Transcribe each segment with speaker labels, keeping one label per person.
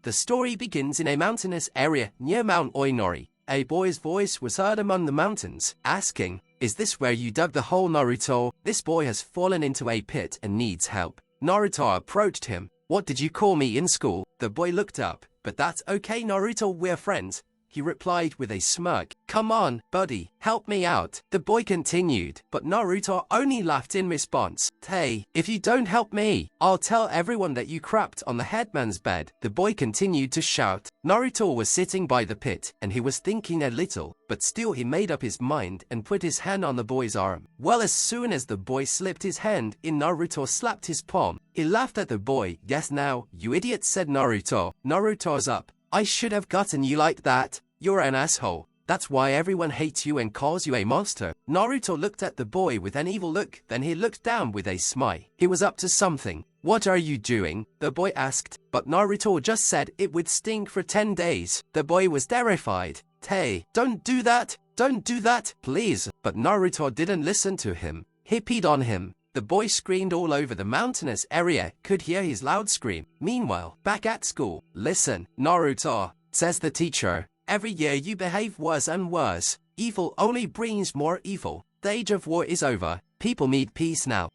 Speaker 1: The story begins in a mountainous area near Mount Oinori. A boy's voice was heard among the mountains, asking, "Is this where you dug the hole, Naruto? This boy has fallen into a pit and needs help." Naruto approached him. "What did you call me in school?" The boy looked up. "But that's okay, Naruto, we're friends," he replied with a smirk. "Come on, buddy, help me out," the boy continued, but Naruto only laughed in response. "Hey, if you don't help me, I'll tell everyone that you crapped on the headman's bed," the boy continued to shout. Naruto was sitting by the pit, and he was thinking a little, but still he made up his mind and put his hand on the boy's arm. Well, as soon as the boy slipped his hand in, Naruto slapped his palm. He laughed at the boy. "Yes now, you idiot," said Naruto. "Naruto's up. I should have gotten you like that. You're an asshole. That's why everyone hates you and calls you a monster." Naruto looked at the boy with an evil look, then he looked down with a smile. He was up to something. "What are you doing?" the boy asked, but Naruto just said it would sting for 10 days. The boy was terrified. "Hey, don't do that, please." But Naruto didn't listen to him. He peed on him. The boy screamed all over the mountainous area, could hear his loud scream. Meanwhile, back at school, "Listen, Naruto," says the teacher. "Every year you behave worse and worse. Evil only brings more evil. The age of war is over. People need peace now.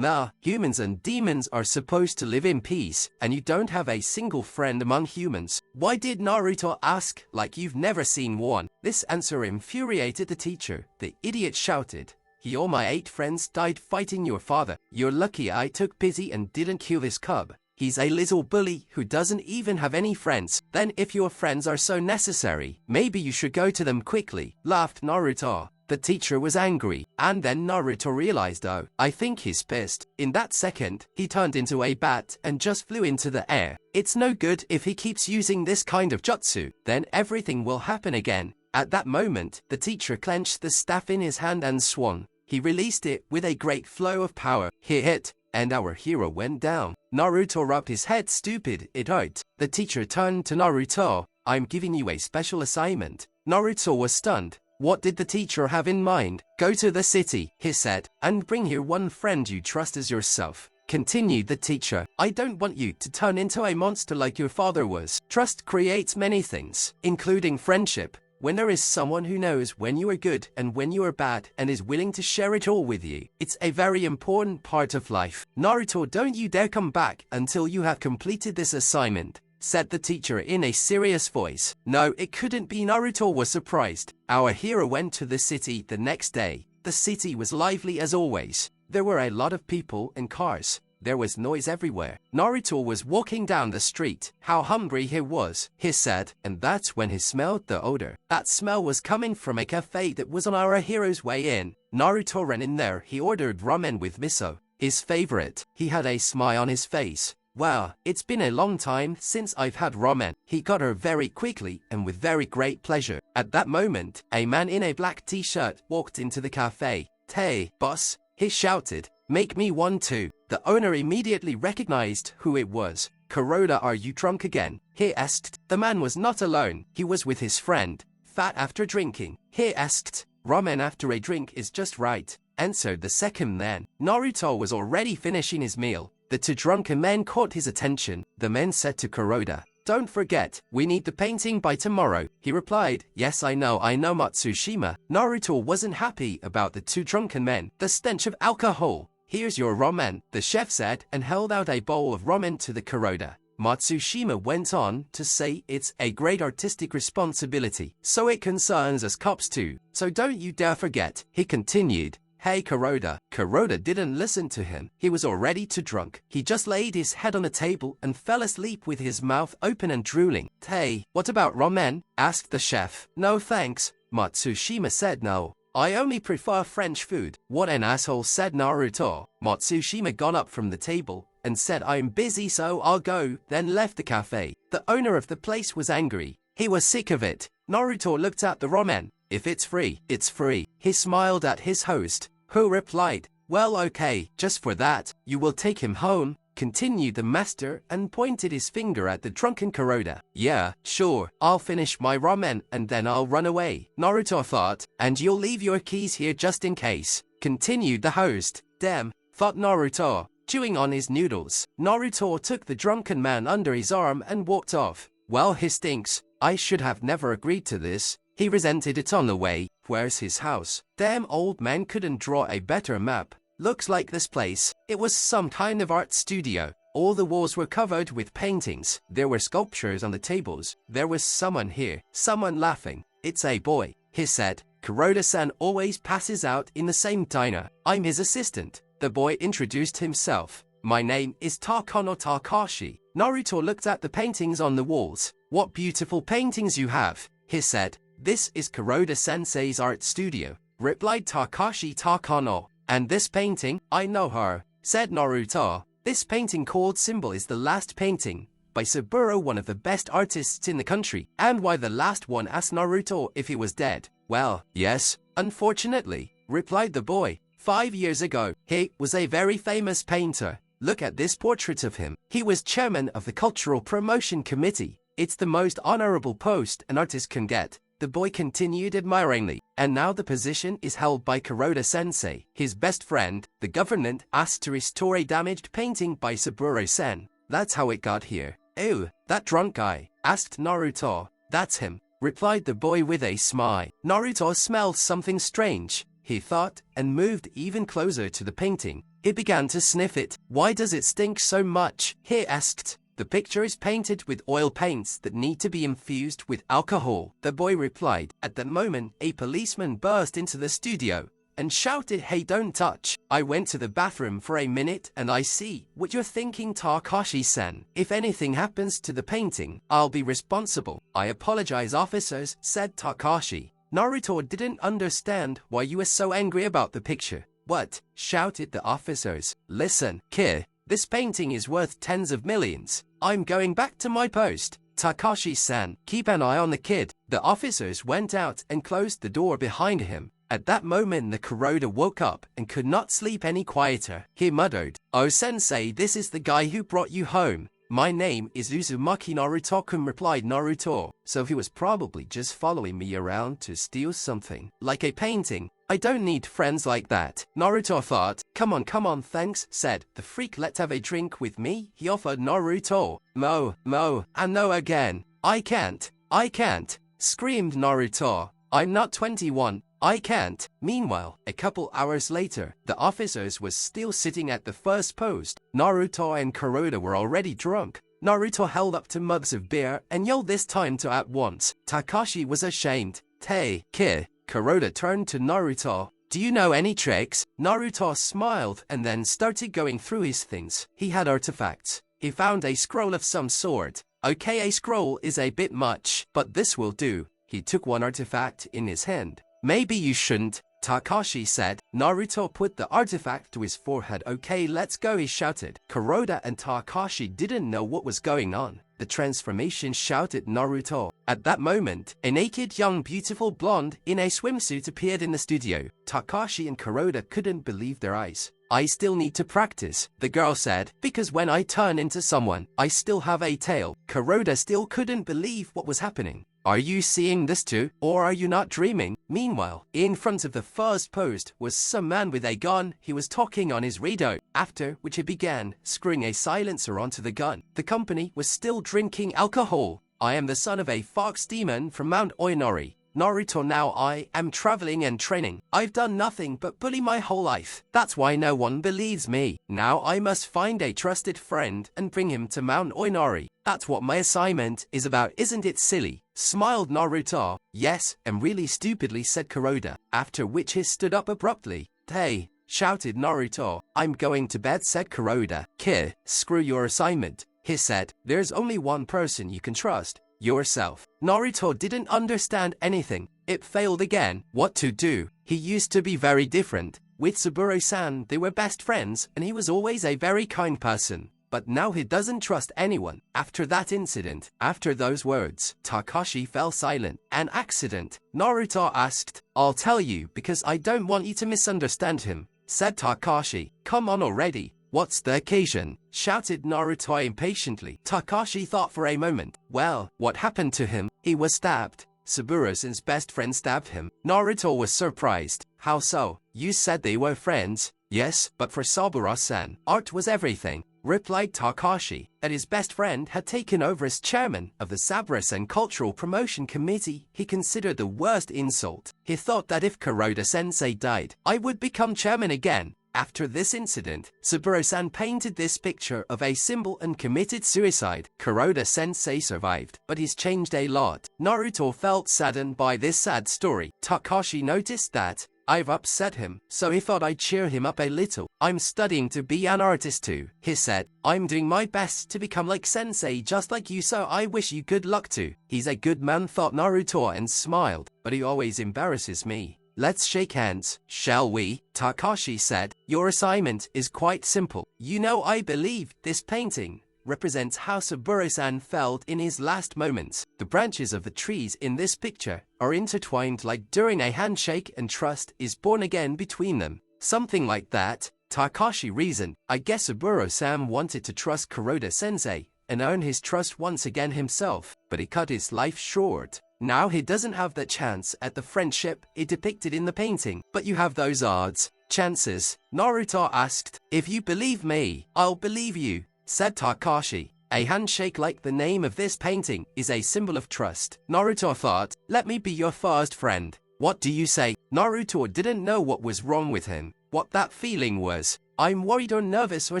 Speaker 1: Humans and demons are supposed to live in peace, and you don't have a single friend among humans." "Why?" did Naruto ask, "like you've never seen one." This answer infuriated the teacher. The idiot shouted, "All my 8 friends died fighting your father. You're lucky I took pity and didn't kill this cub. He's a little bully who doesn't even have any friends." "Then if your friends are so necessary, maybe you should go to them quickly," laughed Naruto. The teacher was angry, and then Naruto realized, "Oh, I think he's pissed." In that second, he turned into a bat and just flew into the air. It's no good if he keeps using this kind of jutsu, then everything will happen again. At that moment, the teacher clenched the staff in his hand and swung. He released it with a great flow of power. He hit, and our hero went down. Naruto rubbed his head. "Stupid, it hurt." The teacher turned to Naruto. "I'm giving you a special assignment." Naruto was stunned. What did the teacher have in mind? "Go to the city," he said, "and bring here one friend you trust as yourself." Continued the teacher. "I don't want you to turn into a monster like your father was. Trust creates many things, including friendship. When there is someone who knows when you are good and when you are bad and is willing to share it all with you, it's a very important part of life. Naruto, don't you dare come back until you have completed this assignment," said the teacher in a serious voice. No, it couldn't be. Naruto was surprised. Our hero went to the city the next day. The city was lively as always. There were a lot of people and cars. There was noise everywhere. Naruto was walking down the street. How hungry he was, he said, and that's when he smelled the odor. That smell was coming from a cafe that was on our hero's way in. Naruto ran in there. He ordered ramen with miso, his favorite. He had a smile on his face. "Wow, it's been a long time since I've had ramen." He got her very quickly and with very great pleasure. At that moment, a man in a black t-shirt walked into the cafe. "Hey, boss," he shouted, "make me one too." The owner immediately recognized who it was. "Kuroda, are you drunk again?" he asked. The man was not alone. He was with his friend. "Fat after drinking?" he asked. "Ramen after a drink is just right," answered the second man. Naruto was already finishing his meal. The 2 drunken men caught his attention. The men said to Kuroda, "Don't forget, we need the painting by tomorrow." He replied, "Yes, I know Matsushima." Naruto wasn't happy about the 2 drunken men. The stench of alcohol. "Here's your ramen," the chef said, and held out a bowl of ramen to the Kuroda. Matsushima went on to say, "It's a great artistic responsibility, so it concerns us cops too. So don't you dare forget," he continued. "Hey, Kuroda." Kuroda didn't listen to him. He was already too drunk. He just laid his head on the table and fell asleep with his mouth open and drooling. "Hey, what about ramen?" asked the chef. "No thanks," Matsushima said. "No, I only prefer French food." "What an asshole," said Naruto. Matsushima got up from the table and said, "I'm busy so I'll go," then left the cafe. The owner of the place was angry. He was sick of it. Naruto looked at the ramen. "If it's free, it's free." He smiled at his host, who replied, "Well, okay, just for that, you will take him home," continued the master and pointed his finger at the drunken Kuroda. "Yeah, sure, I'll finish my ramen and then I'll run away," Naruto thought. "And you'll leave your keys here just in case," continued the host. "Damn," thought Naruto, chewing on his noodles. Naruto took the drunken man under his arm and walked off. Well, he stinks. I should have never agreed to this. He resented it on the way. Where's his house? Damn, old man couldn't draw a better map. Looks like this place. It was some kind of art studio. All the walls were covered with paintings. There were sculptures on the tables. There was someone here. Someone laughing. It's a boy, he said. Kuroda-san always passes out in the same diner. I'm his assistant. The boy introduced himself. My name is Takono Takashi. Naruto looked at the paintings on the walls. What beautiful paintings you have, he said. This is Kuroda-sensei's art studio, replied Takashi Takono. And this painting, I know her, said Naruto. This painting called Symbol is the last painting by Saburo, one of the best artists in the country. And why the last one? Asked Naruto if he was dead. Well, yes, unfortunately, replied the boy. 5 years ago, he was a very famous painter. Look at this portrait of him. He was chairman of the Cultural Promotion Committee. It's the most honorable post an artist can get. The boy continued admiringly. And now the position is held by Kuroda-sensei, his best friend. The government asked to restore a damaged painting by Saburo-sen. That's how it got here. Ew, that drunk guy, asked Naruto. That's him, replied the boy with a smile. Naruto smelled something strange, he thought, and moved even closer to the painting. He began to sniff it. Why does it stink so much? He asked. The picture is painted with oil paints that need to be infused with alcohol, the boy replied. At that moment, a policeman burst into the studio and shouted, hey, don't touch. I went to the bathroom for a minute and I see what you're thinking, Takashi-san. If anything happens to the painting, I'll be responsible. I apologize, officers, said Takashi. Naruto didn't understand why you were so angry about the picture. What? Shouted the officers. Listen, kid. This painting is worth tens of millions. I'm going back to my post. Takashi-san, keep an eye on the kid. The officers went out and closed the door behind him. At that moment, the Kuroda woke up and could not sleep any quieter. He muttered, Oh sensei, this is the guy who brought you home. My name is Uzumaki. Naruto-kun, replied Naruto. So he was probably just following me around to steal something, like a painting. I don't need friends like that, Naruto thought. Come on, thanks, said the freak. Let's have a drink with me, he offered Naruto. And no again. I can't, screamed Naruto. I'm not 21. I can't. Meanwhile, a couple hours later, the officers was still sitting at the first post. Naruto and Kuroda were already drunk. Naruto held up 2 mugs of beer and yelled this time to at once. Takashi was ashamed. Hey, kid. Kuroda turned to Naruto. Do you know any tricks? Naruto smiled and then started going through his things. He had artifacts. He found a scroll of some sort. Okay, a scroll is a bit much, but this will do. He took one artifact in his hand. Maybe you shouldn't, Takashi said. Naruto put the artifact to his forehead. Okay, let's go, he shouted. Kuroda and Takashi didn't know what was going on. The transformation, shouted Naruto. At that moment, a naked young beautiful blonde in a swimsuit appeared in the studio. Takashi and Kuroda couldn't believe their eyes. I still need to practice, the girl said, because when I turn into someone, I still have a tail. Kuroda still couldn't believe what was happening. Are you seeing this too, or are you not dreaming? Meanwhile, in front of the first post was some man with a gun. He was talking on his radio, after which he began screwing a silencer onto the gun. The company was still drinking alcohol. I am the son of a fox demon from Mount Oinori. Naruto, now I am traveling and training. I've done nothing but bully my whole life. That's why no one believes me. Now I must find a trusted friend and bring him to Mount Oinori. That's what my assignment is about, isn't it silly? Smiled Naruto. Yes, and really stupidly, said Kuroda, after which he stood up abruptly. Hey, shouted Naruto. I'm going to bed, said Kuroda. Kid, screw your assignment, he said. There's only one person you can trust. Yourself. Naruto didn't understand anything. It failed again. What to do? He used to be very different. With Saburo-san, they were best friends, and he was always a very kind person. But now he doesn't trust anyone. After that incident, after those words, Takashi fell silent. An accident? Naruto asked. I'll tell you because I don't want you to misunderstand him, said Takashi. Come on already. What's the occasion? Shouted Naruto impatiently. Takashi thought for a moment. Well, what happened to him? He was stabbed. Saburo-san's best friend stabbed him. Naruto was surprised. How so? You said they were friends. Yes, but for Saburo-san, art was everything. replied Takashi, that his best friend had taken over as chairman of the Sabarasen Cultural Promotion Committee. He considered the worst insult. He thought that if Kuroda-sensei died, I would become chairman again. After this incident, Saburo-san painted this picture of a symbol and committed suicide. Kuroda-sensei survived, but he's changed a lot. Naruto felt saddened by this sad story. Takashi noticed that I've upset him, so he thought I'd cheer him up a little. I'm studying to be an artist too, he said. I'm doing my best to become like sensei just like you, so I wish you good luck too. He's a good man, thought Naruto and smiled, but he always embarrasses me. Let's shake hands, shall we? Takashi said. Your assignment is quite simple. You know, I believe this painting represents how Saburo-san felt in his last moments. The branches of the trees in this picture are intertwined like during a handshake, and trust is born again between them. Something like that, Takashi reasoned. I guess Saburo-san wanted to trust Kuroda-sensei and earn his trust once again himself, but he cut his life short. Now he doesn't have that chance at the friendship it depicted in the painting. But you have those odds, chances? Naruto asked. If you believe me, I'll believe you, said Takashi. A handshake like the name of this painting is a symbol of trust. Naruto thought, let me be your first friend. What do you say? Naruto didn't know what was wrong with him, what that feeling was. I'm worried or nervous or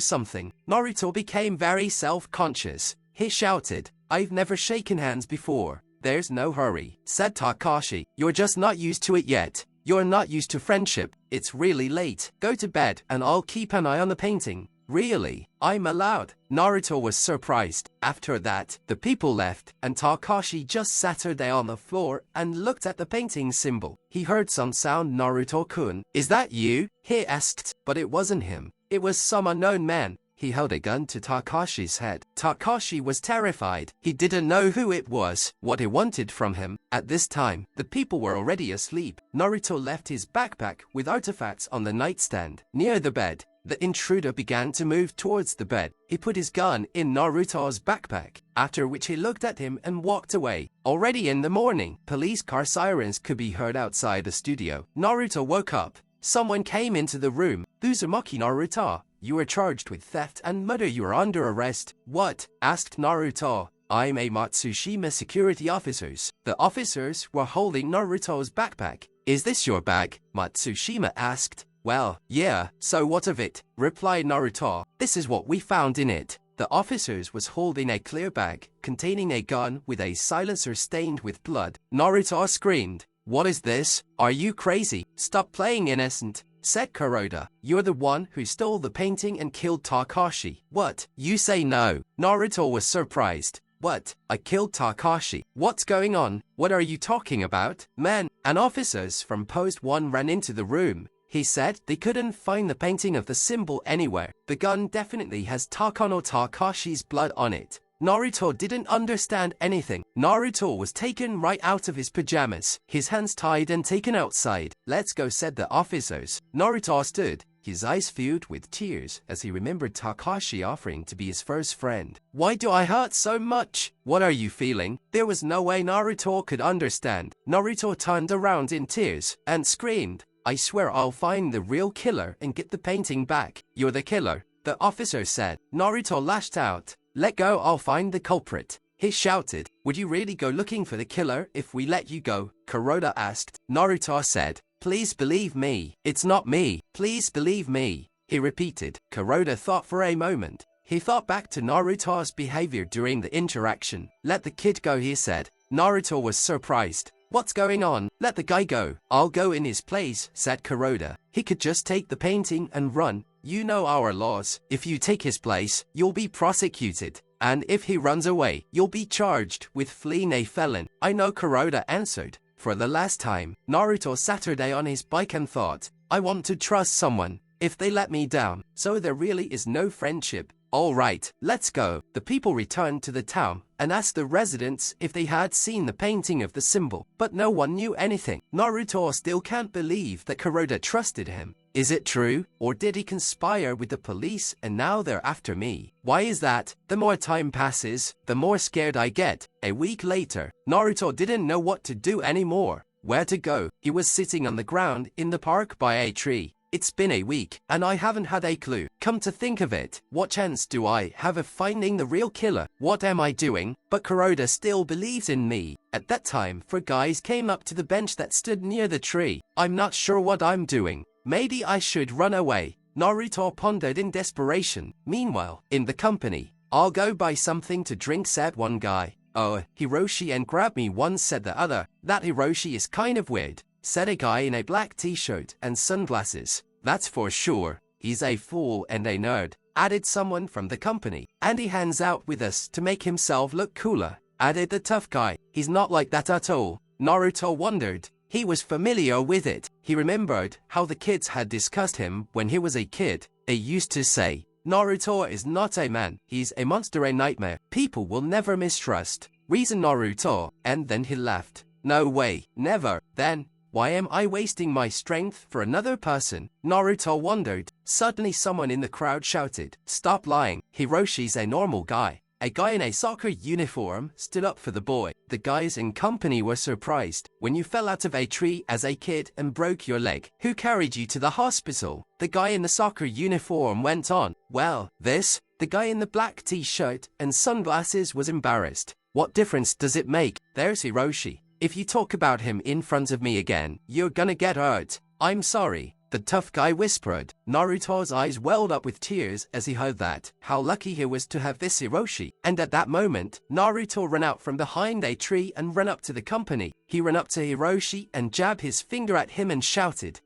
Speaker 1: something. Naruto became very self-conscious. He shouted, I've never shaken hands before. There's no hurry, said Takashi. You're just not used to it yet. You're not used to friendship. It's really late. Go to bed and I'll keep an eye on the painting. Really? I'm allowed? Naruto was surprised. After that, the people left, and Takashi just sat there on the floor and looked at the painting symbol. He heard some sound. Naruto-kun, is that you? He asked, but it wasn't him. It was some unknown man. He held a gun to Takashi's head. Takashi was terrified. He didn't know who it was, what he wanted from him. At this time, the people were already asleep. Naruto left his backpack with artifacts on the nightstand. Near the bed, the intruder began to move towards the bed. He put his gun in Naruto's backpack, after which he looked at him and walked away. Already in the morning, police car sirens could be heard outside the studio. Naruto woke up. Someone came into the room. Uzumaki, Naruto, you were charged with theft and murder. You are under arrest. What? Asked Naruto. I'm a Matsushima security officers. The officers were holding Naruto's backpack. Is this your bag? Matsushima asked. Well, yeah, so what of it? Replied Naruto. This is what we found in it. The officers was holding a clear bag containing a gun with a silencer stained with blood. Naruto screamed. What is this? Are you crazy? Stop playing innocent, said Kuroda. You're the one who stole the painting and killed Takashi. What? You say no? Naruto was surprised. What? I killed Takashi? What's going on? What are you talking about? Men and officers from Post 1 ran into the room. He said they couldn't find the painting of the symbol anywhere. The gun definitely has Takano Takashi's blood on it. Naruto didn't understand anything. Naruto was taken right out of his pajamas, his hands tied and taken outside. Let's go, said the officers. Naruto stood, his eyes filled with tears as he remembered Takashi offering to be his first friend. Why do I hurt so much? What are you feeling? There was no way Naruto could understand. Naruto turned around in tears and screamed, I swear I'll find the real killer and get the painting back. You're the killer, the officer said. Naruto lashed out. Let go, I'll find the culprit. He shouted. Would you really go looking for the killer if we let you go? Kuroda asked. Naruto said, please believe me. It's not me. Please believe me. He repeated. Kuroda thought for a moment. He thought back to Naruto's behavior during the interaction. Let the kid go, he said. Naruto was surprised. What's going on? Let the guy go. I'll go in his place, said Kuroda. He could just take the painting and run. You know our laws. If you take his place, you'll be prosecuted. And if he runs away, you'll be charged with fleeing a felon. I know, Kuroda answered. For the last time, Naruto sat on his bike and thought, I want to trust someone. If they let me down, so there really is no friendship. All right, let's go. The people returned to the town and asked the residents if they had seen the painting of the symbol, but no one knew anything. Naruto still can't believe that Kuroda trusted him. Is it true? Or did he conspire with the police and now they're after me? Why is that? The more time passes, the more scared I get. A week later, Naruto didn't know what to do anymore. Where to go? He was sitting on the ground in the park by a tree. It's been a week, and I haven't had a clue. Come to think of it, what chance do I have of finding the real killer? What am I doing? But Kuroda still believes in me. At that time, 4 guys came up to the bench that stood near the tree. I'm not sure what I'm doing. Maybe I should run away. Naruto pondered in desperation. Meanwhile, in the company, I'll go buy something to drink, said one guy. Oh, Hiroshi, and grab me one, said the other. That Hiroshi is kind of weird, said a guy in a black t-shirt and sunglasses. That's for sure. He's a fool and a nerd, added someone from the company. And he hangs out with us to make himself look cooler, added the tough guy. He's not like that at all. Naruto wondered. He was familiar with it. He remembered how the kids had discussed him when he was a kid. They used to say, Naruto is not a man, he's a monster, a nightmare. People will never mistrust. Reason Naruto. And then he laughed. No way, never. Then, why am I wasting my strength for another person? Naruto wondered. Suddenly someone in the crowd shouted, stop lying. Hiroshi's a normal guy. A guy in a soccer uniform stood up for the boy. The guys in company were surprised. When you fell out of a tree as a kid and broke your leg, who carried you to the hospital? The guy in the soccer uniform went on. Well, the guy in the black t-shirt and sunglasses was embarrassed. What difference does it make? There's Hiroshi. If you talk about him in front of me again, you're gonna get hurt. I'm sorry, the tough guy whispered. Naruto's eyes welled up with tears as he heard that. How lucky he was to have this Hiroshi. And at that moment, Naruto ran out from behind a tree and ran up to the company. He ran up to Hiroshi and jabbed his finger at him and shouted,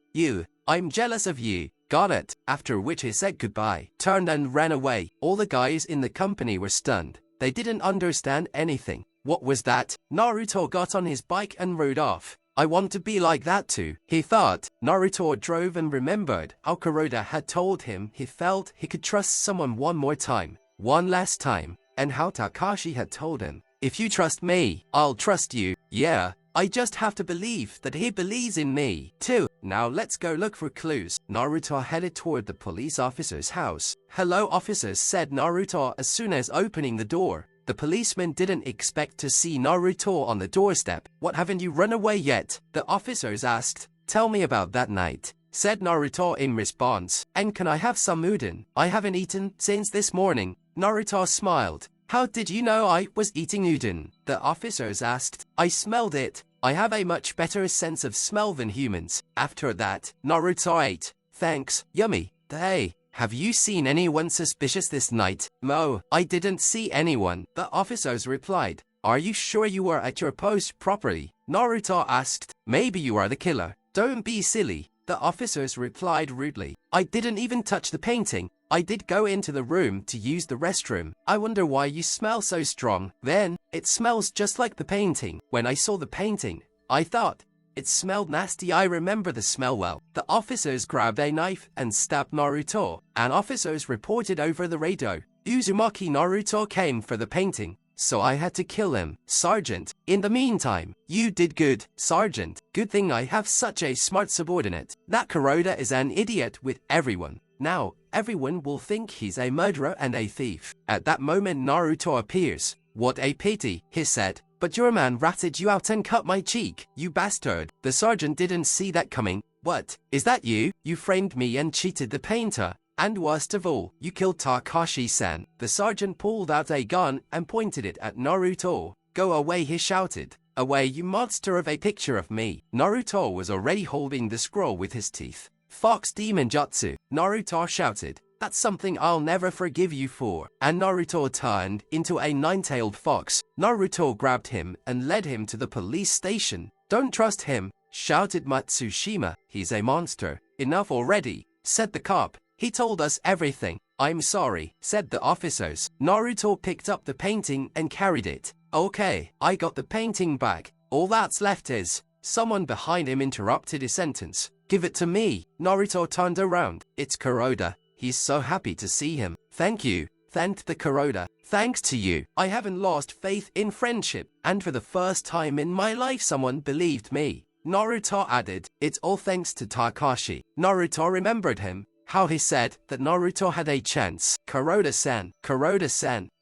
Speaker 1: I'm jealous of you. Got it? After which he said goodbye, turned and ran away. All the guys in the company were stunned. They didn't understand anything. What was that? Naruto got on his bike and rode off. I want to be like that too, he thought. Naruto drove and remembered how Kuroda had told him he felt he could trust someone one more time, one last time, and how Takashi had told him, if you trust me, I'll trust you. Yeah, I just have to believe that he believes in me too. Now let's go look for clues. Naruto headed toward the police officer's house. Hello officers, said Naruto as soon as opening the door. The policeman didn't expect to see Naruto on the doorstep. What, haven't you run away yet? The officers asked. Tell me about that night, said Naruto in response. And can I have some udon? I haven't eaten since this morning. Naruto smiled. How did you know I was eating udon? The officers asked. I smelled it. I have a much better sense of smell than humans. After that, Naruto ate. Thanks, yummy. Hey, have you seen anyone suspicious this night? No, I didn't see anyone, the officers replied. Are you sure you were at your post properly? Naruto asked. Maybe you are the killer. Don't be silly, the officers replied rudely. I didn't even touch the painting. I did go into the room to use the restroom. I wonder why you smell so strong. Then, it smells just like the painting. When I saw the painting, I thought, it smelled nasty. I remember the smell well. The officers grabbed a knife and stabbed Naruto, and officers reported over the radio. Uzumaki Naruto came for the painting, so I had to kill him. Sergeant, in the meantime, you did good, Sergeant. Good thing I have such a smart subordinate. That Kuroda is an idiot with everyone. Now, everyone will think he's a murderer and a thief. At that moment Naruto appears. What a pity, he said. But your man ratted you out and cut my cheek, you bastard. The sergeant didn't see that coming. What? Is that you? You framed me and cheated the painter. And worst of all, you killed Takashi-san. The sergeant pulled out a gun and pointed it at Naruto. Go away, he shouted. Away, you monster, of a picture of me. Naruto was already holding the scroll with his teeth. Fox demon jutsu, Naruto shouted. That's something I'll never forgive you for. And Naruto turned into a nine-tailed fox. Naruto grabbed him and led him to the police station. Don't trust him, shouted Matsushima. He's a monster. Enough already, said the cop. He told us everything. I'm sorry, said the officers. Naruto picked up the painting and carried it. Okay, I got the painting back. All that's left is... Someone behind him interrupted his sentence. Give it to me. Naruto turned around. It's Kuroda. He's so happy to see him. Thank you, thanked the Kuroda. Thanks to you, I haven't lost faith in friendship, and for the first time in my life someone believed me. Naruto added, it's all thanks to Takashi. Naruto remembered him, how he said that Naruto had a chance. Kuroda-san,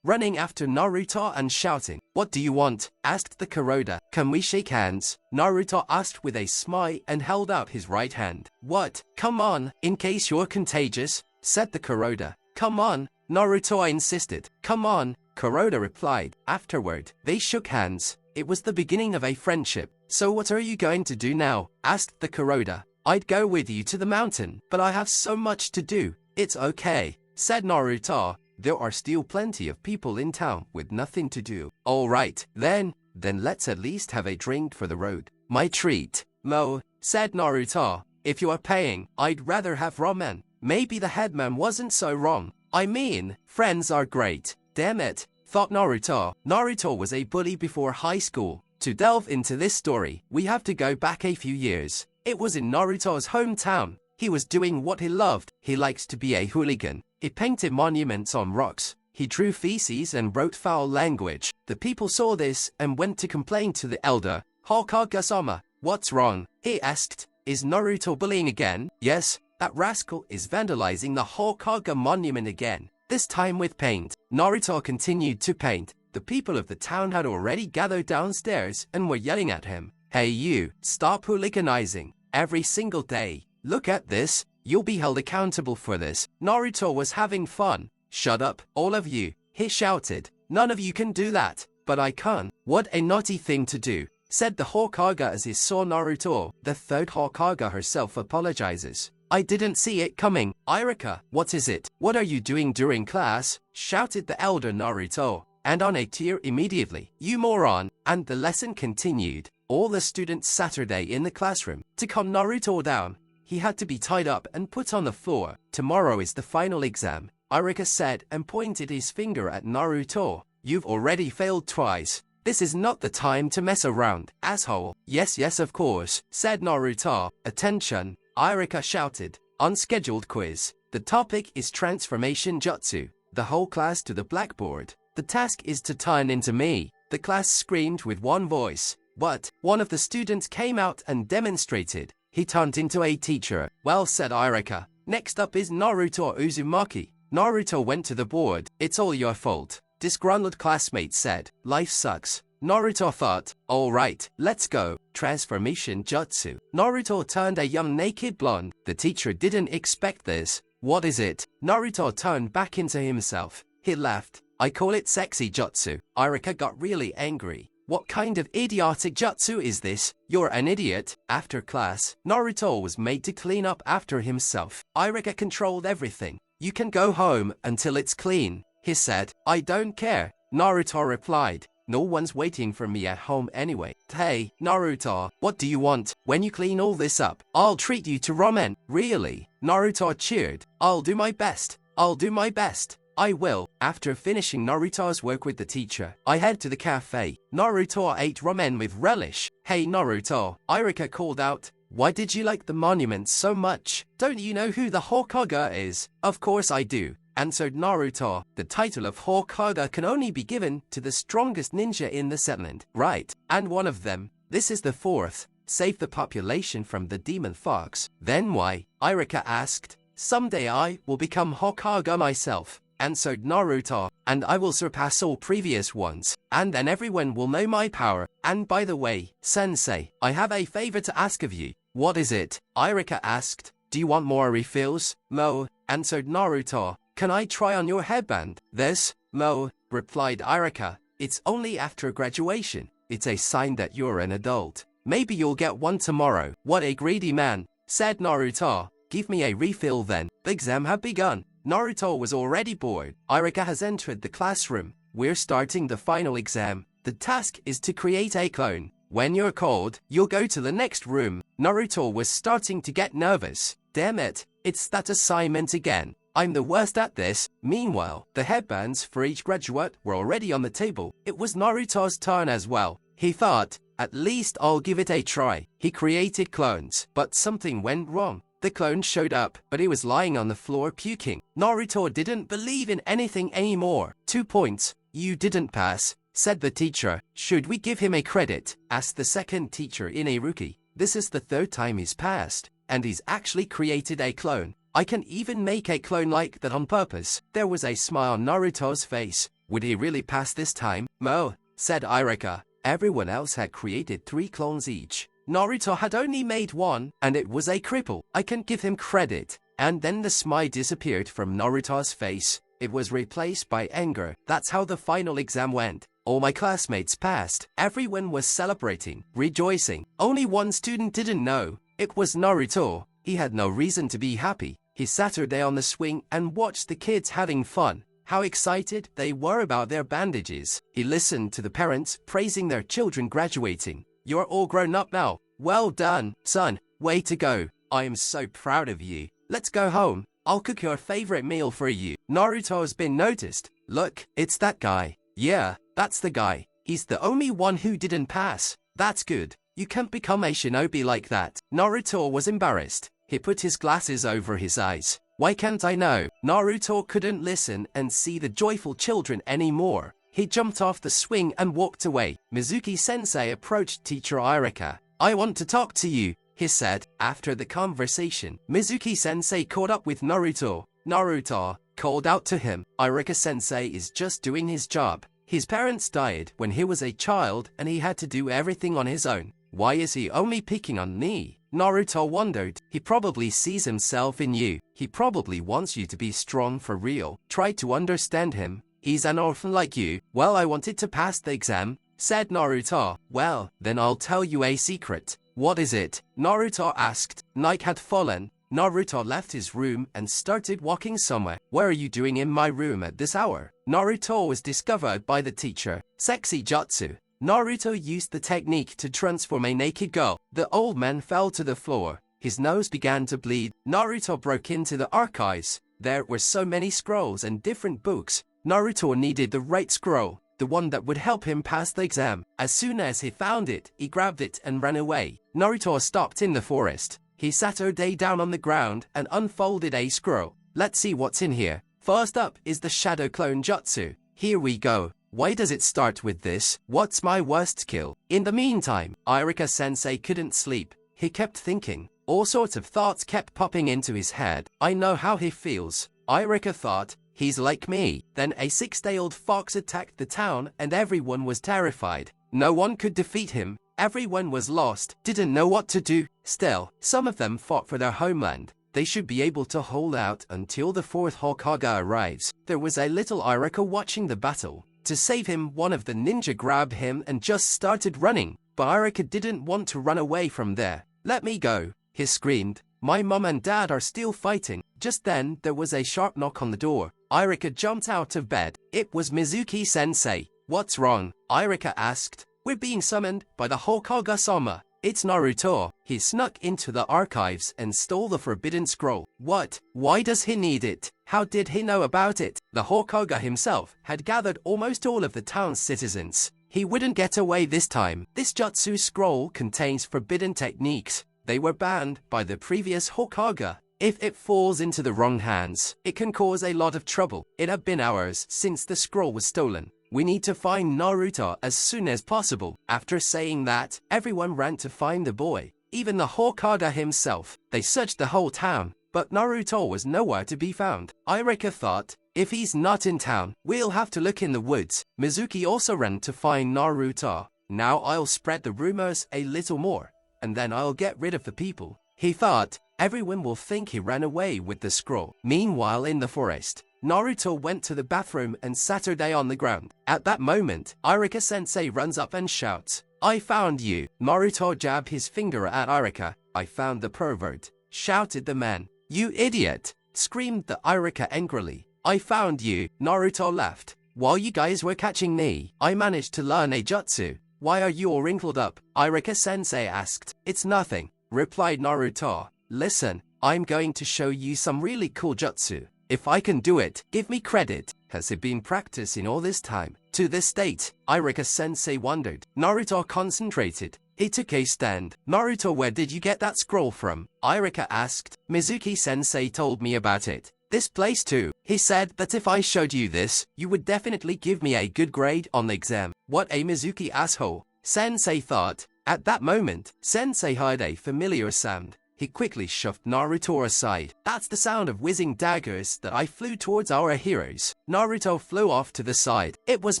Speaker 1: running after Naruto and shouting. "What do you want?" asked the Kuroda. "Can we shake hands?" Naruto asked with a smile and held out his right hand. "What? Come on, in case you're contagious," said the Kuroda. "Come on," Naruto insisted. "Come on," Kuroda replied. Afterward, they shook hands. It was the beginning of a friendship. "So what are you going to do now?" asked the Kuroda. "I'd go with you to the mountain, but I have so much to do." "It's okay," said Naruto. "There are still plenty of people in town with nothing to do." "All right, then let's at least have a drink for the road." "My treat." "No," said Naruto. "If you are paying, I'd rather have ramen." Maybe the headman wasn't so wrong. I mean, friends are great. Damn it, thought Naruto. Naruto was a bully before high school. To delve into this story, we have to go back a few years. It was in Naruto's hometown. He was doing what he loved. He liked to be a hooligan. He painted monuments on rocks. He drew feces and wrote foul language. The people saw this and went to complain to the elder. "Hokage-sama, what's wrong?" he asked. "Is Naruto bullying again?" "Yes, that rascal is vandalizing the Hokage monument again, this time with paint." Naruto continued to paint. The people of the town had already gathered downstairs and were yelling at him. "Hey you, stop hooliganizing every single day. Look at this, you'll be held accountable for this." Naruto was having fun. "Shut up, all of you," he shouted. "None of you can do that." "But I can." "What a naughty thing to do," said the Hokage as he saw Naruto. The third Hokage herself apologizes. "I didn't see it coming." "Irika, what is it? What are you doing during class?" shouted the elder Naruto. And on a tear immediately. "You moron." And the lesson continued. All the students Saturday in the classroom. To calm Naruto down, he had to be tied up and put on the floor. "Tomorrow is the final exam," Irika said and pointed his finger at Naruto. "You've already failed twice. This is not the time to mess around, asshole." Yes, of course," said Naruto. "Attention," Irika shouted. "Unscheduled quiz. The topic is transformation jutsu. The whole class to the blackboard. The task is to turn into me." The class screamed with one voice. But one of the students came out and demonstrated. He turned into a teacher. "Well said, Irika. Next up is Naruto Uzumaki." Naruto went to the board. "It's all your fault," disgruntled classmate said. "Life sucks." Naruto thought, "All right, let's go." Transformation jutsu. Naruto turned a young naked blonde. The teacher didn't expect this. "What is it?" Naruto turned back into himself. He laughed. "I call it sexy jutsu." Irika got really angry. "What kind of idiotic jutsu is this? You're an idiot." After class, Naruto was made to clean up after himself. Irika controlled everything. "You can go home until it's clean," he said. "I don't care," Naruto replied. "No one's waiting for me at home anyway." "Hey, Naruto, what do you want? When you clean all this up, I'll treat you to ramen." "Really?" Naruto cheered. "I'll do my best. I'll do my best. I will." After finishing Naruto's work with the teacher, I head to the cafe. Naruto ate ramen with relish. "Hey Naruto," Irika called out. "Why did you like the monument so much? Don't you know who the Hokage is?" "Of course I do," answered Naruto. "The title of Hokage can only be given to the strongest ninja in the settlement." "Right, and one of them. This is the fourth. Save the population from the demon fox." "Then why?" Irika asked. "Someday I will become Hokage myself," answered Naruto, "and I will surpass all previous ones, and then everyone will know my power. And by the way, sensei, I have a favor to ask of you." "What is it?" Irika asked. "Do you want more refills?" "No," answered Naruto. "Can I try on your headband?" "This?" "No," replied Irika. "It's only after graduation. It's a sign that you're an adult. Maybe you'll get one tomorrow." "What a greedy man," said Naruto. "Give me a refill then." The exam had begun. Naruto was already bored. Irika has entered the classroom. "We're starting the final exam. The task is to create a clone. When you're called, you'll go to the next room." Naruto was starting to get nervous. Damn it, it's that assignment again. I'm the worst at this. Meanwhile, the headbands for each graduate were already on the table. It was Naruto's turn as well. He thought, at least I'll give it a try. He created clones, but something went wrong. The clone showed up, but he was lying on the floor puking. Naruto didn't believe in anything anymore. 2 points. "You didn't pass," said the teacher. "Should we give him a credit?" asked the second teacher in a rookie. "This is the third time he's passed, and he's actually created a clone. I can even make a clone like that on purpose." There was a smile on Naruto's face. Would he really pass this time? "Mo," said Ireka. Everyone else had created 3 clones each. Naruto had only made 1, and it was a cripple. I can give him credit. And then the smile disappeared from Naruto's face. It was replaced by anger. That's how the final exam went. All my classmates passed. Everyone was celebrating, rejoicing. Only one student didn't know. It was Naruto. He had no reason to be happy. He sat there on the swing and watched the kids having fun. How excited they were about their bandages. He listened to the parents praising their children graduating. "You're all grown up now. Well done, son. Way to go. I am so proud of you. Let's go home. I'll cook your favorite meal for you." Naruto's been noticed. "Look, it's that guy." "Yeah, that's the guy. He's the only one who didn't pass." "That's good. You can't become a shinobi like that." Naruto was embarrassed. He put his glasses over his eyes. "Why can't I know?" Naruto couldn't listen and see the joyful children anymore. He jumped off the swing and walked away. Mizuki-sensei approached teacher Ireka. "I want to talk to you," he said. After the conversation, Mizuki-sensei caught up with Naruto. Naruto called out to him, "Ireka-sensei is just doing his job. His parents died when he was a child and he had to do everything on his own. Why is he only picking on me?" Naruto wondered. "He probably sees himself in you. He probably wants you to be strong for real. Try to understand him. He's an orphan like you." "Well, I wanted to pass the exam," said Naruto. "Well, then I'll tell you a secret." "What is it?" Naruto asked. Night had fallen. Naruto left his room and started walking somewhere. "What are you doing in my room at this hour?" Naruto was discovered by the teacher. "Sexy jutsu." Naruto used the technique to transform a naked girl. The old man fell to the floor. His nose began to bleed. Naruto broke into the archives. There were so many scrolls and different books. Naruto needed the right scroll, the one that would help him pass the exam. As soon as he found it, he grabbed it and ran away. Naruto stopped in the forest. He sat down on the ground and unfolded a scroll. "Let's see what's in here." First up is the Shadow Clone Jutsu. Here we go. Why does it start with this? What's my worst skill? In the meantime, Ireka-sensei couldn't sleep. He kept thinking. All sorts of thoughts kept popping into his head. "I know how he feels." Ireka thought, "He's like me." Then a 6-tailed fox attacked the town and everyone was terrified. No one could defeat him. Everyone was lost, didn't know what to do. Still, some of them fought for their homeland. They should be able to hold out until the 4th Hokage arrives. There was a little Ireka watching the battle. To save him, one of the ninja grabbed him and just started running. But Ireka didn't want to run away from there. "Let me go," he screamed. "My mom and dad are still fighting." Just then, there was a sharp knock on the door. Ireka jumped out of bed. It was Mizuki-sensei. "What's wrong?" Ireka asked. "We're being summoned by the Hokage-sama." "It's Naruto." He snuck into the archives and stole the forbidden scroll. "What? Why does he need it? How did he know about it?" The Hokage himself had gathered almost all of the town's citizens. He wouldn't get away this time. This Jutsu scroll contains forbidden techniques. They were banned by the previous Hokage. If it falls into the wrong hands, it can cause a lot of trouble. It had been hours since the scroll was stolen. "We need to find Naruto as soon as possible." After saying that, everyone ran to find the boy. Even the Hokage himself. They searched the whole town, but Naruto was nowhere to be found. Ireka thought, if he's not in town, we'll have to look in the woods. Mizuki also ran to find Naruto. "Now I'll spread the rumors a little more, and then I'll get rid of the people," he thought. "Everyone will think he ran away with the scroll." Meanwhile, in the forest, Naruto went to the bathroom and sat on the ground. At that moment, Ireka-sensei runs up and shouts, "I found you." Naruto jabbed his finger at Ireka. "I found the pervert," shouted the man. "You idiot!" screamed the Ireka angrily. "I found you." Naruto laughed. "While you guys were catching me, I managed to learn a jutsu. Why are you all wrinkled up?" Ireka-sensei asked. "It's nothing," replied Naruto. "Listen, I'm going to show you some really cool jutsu. If I can do it, give me credit." Has he been practicing all this time? To this date, Ireka-sensei wondered. Naruto concentrated. He took a stand. "Naruto, where did you get that scroll from?" Ireka asked. "Mizuki-sensei told me about it." "This place too. He said that if I showed you this, you would definitely give me a good grade on the exam." What a Mizuki asshole, Sensei thought. At that moment, Sensei heard a familiar sound. He quickly shoved Naruto aside. That's the sound of whizzing daggers that I flew towards our heroes. Naruto flew off to the side. It was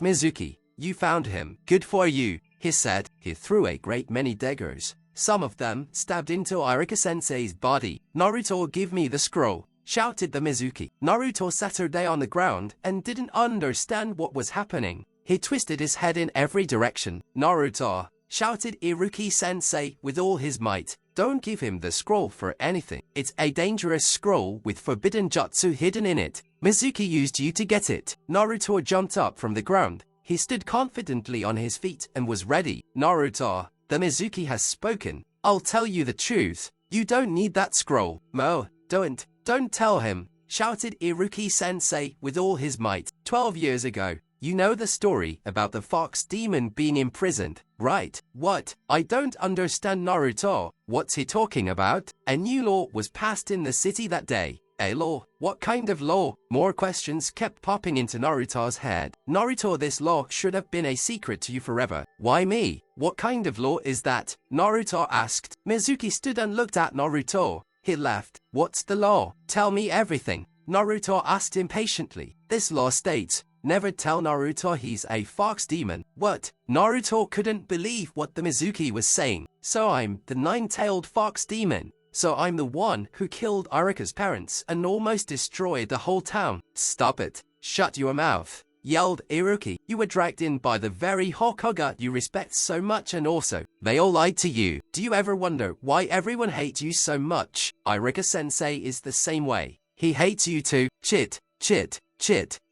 Speaker 1: Mizuki. You found him. Good for you, he said. He threw a great many daggers. Some of them stabbed into Irika-sensei's body. Naruto, give me the scroll, shouted the Mizuki. Naruto sat her down on the ground and didn't understand what was happening. He twisted his head in every direction. Naruto, shouted Iruki-sensei with all his might. Don't give him the scroll for anything. It's a dangerous scroll with forbidden jutsu hidden in it. Mizuki used you to get it. Naruto jumped up from the ground. He stood confidently on his feet and was ready. Naruto, the Mizuki has spoken. I'll tell you the truth. You don't need that scroll. Don't tell him, shouted Iruki-sensei with all his might. 12 years ago, you know the story about the fox demon being imprisoned, right? What? I don't understand, Naruto. What's he talking about? A new law was passed in the city that day. A law? What kind of law? More questions kept popping into Naruto's head. Naruto, this law should have been a secret to you forever. Why me? What kind of law is that? Naruto asked. Mizuki stood and looked at Naruto. He laughed. What's the law? Tell me everything. Naruto asked impatiently. This law states, never tell Naruto he's a fox demon. What? Naruto couldn't believe what the Mizuki was saying. So I'm the nine-tailed fox demon. So I'm the one who killed Arika's parents and almost destroyed the whole town. Stop it. Shut your mouth, yelled Iruki. You were dragged in by the very Hokage you respect so much, and also, they all lied to you. Do you ever wonder why everyone hates you so much? Irika-sensei is the same way. He hates you too. Chit,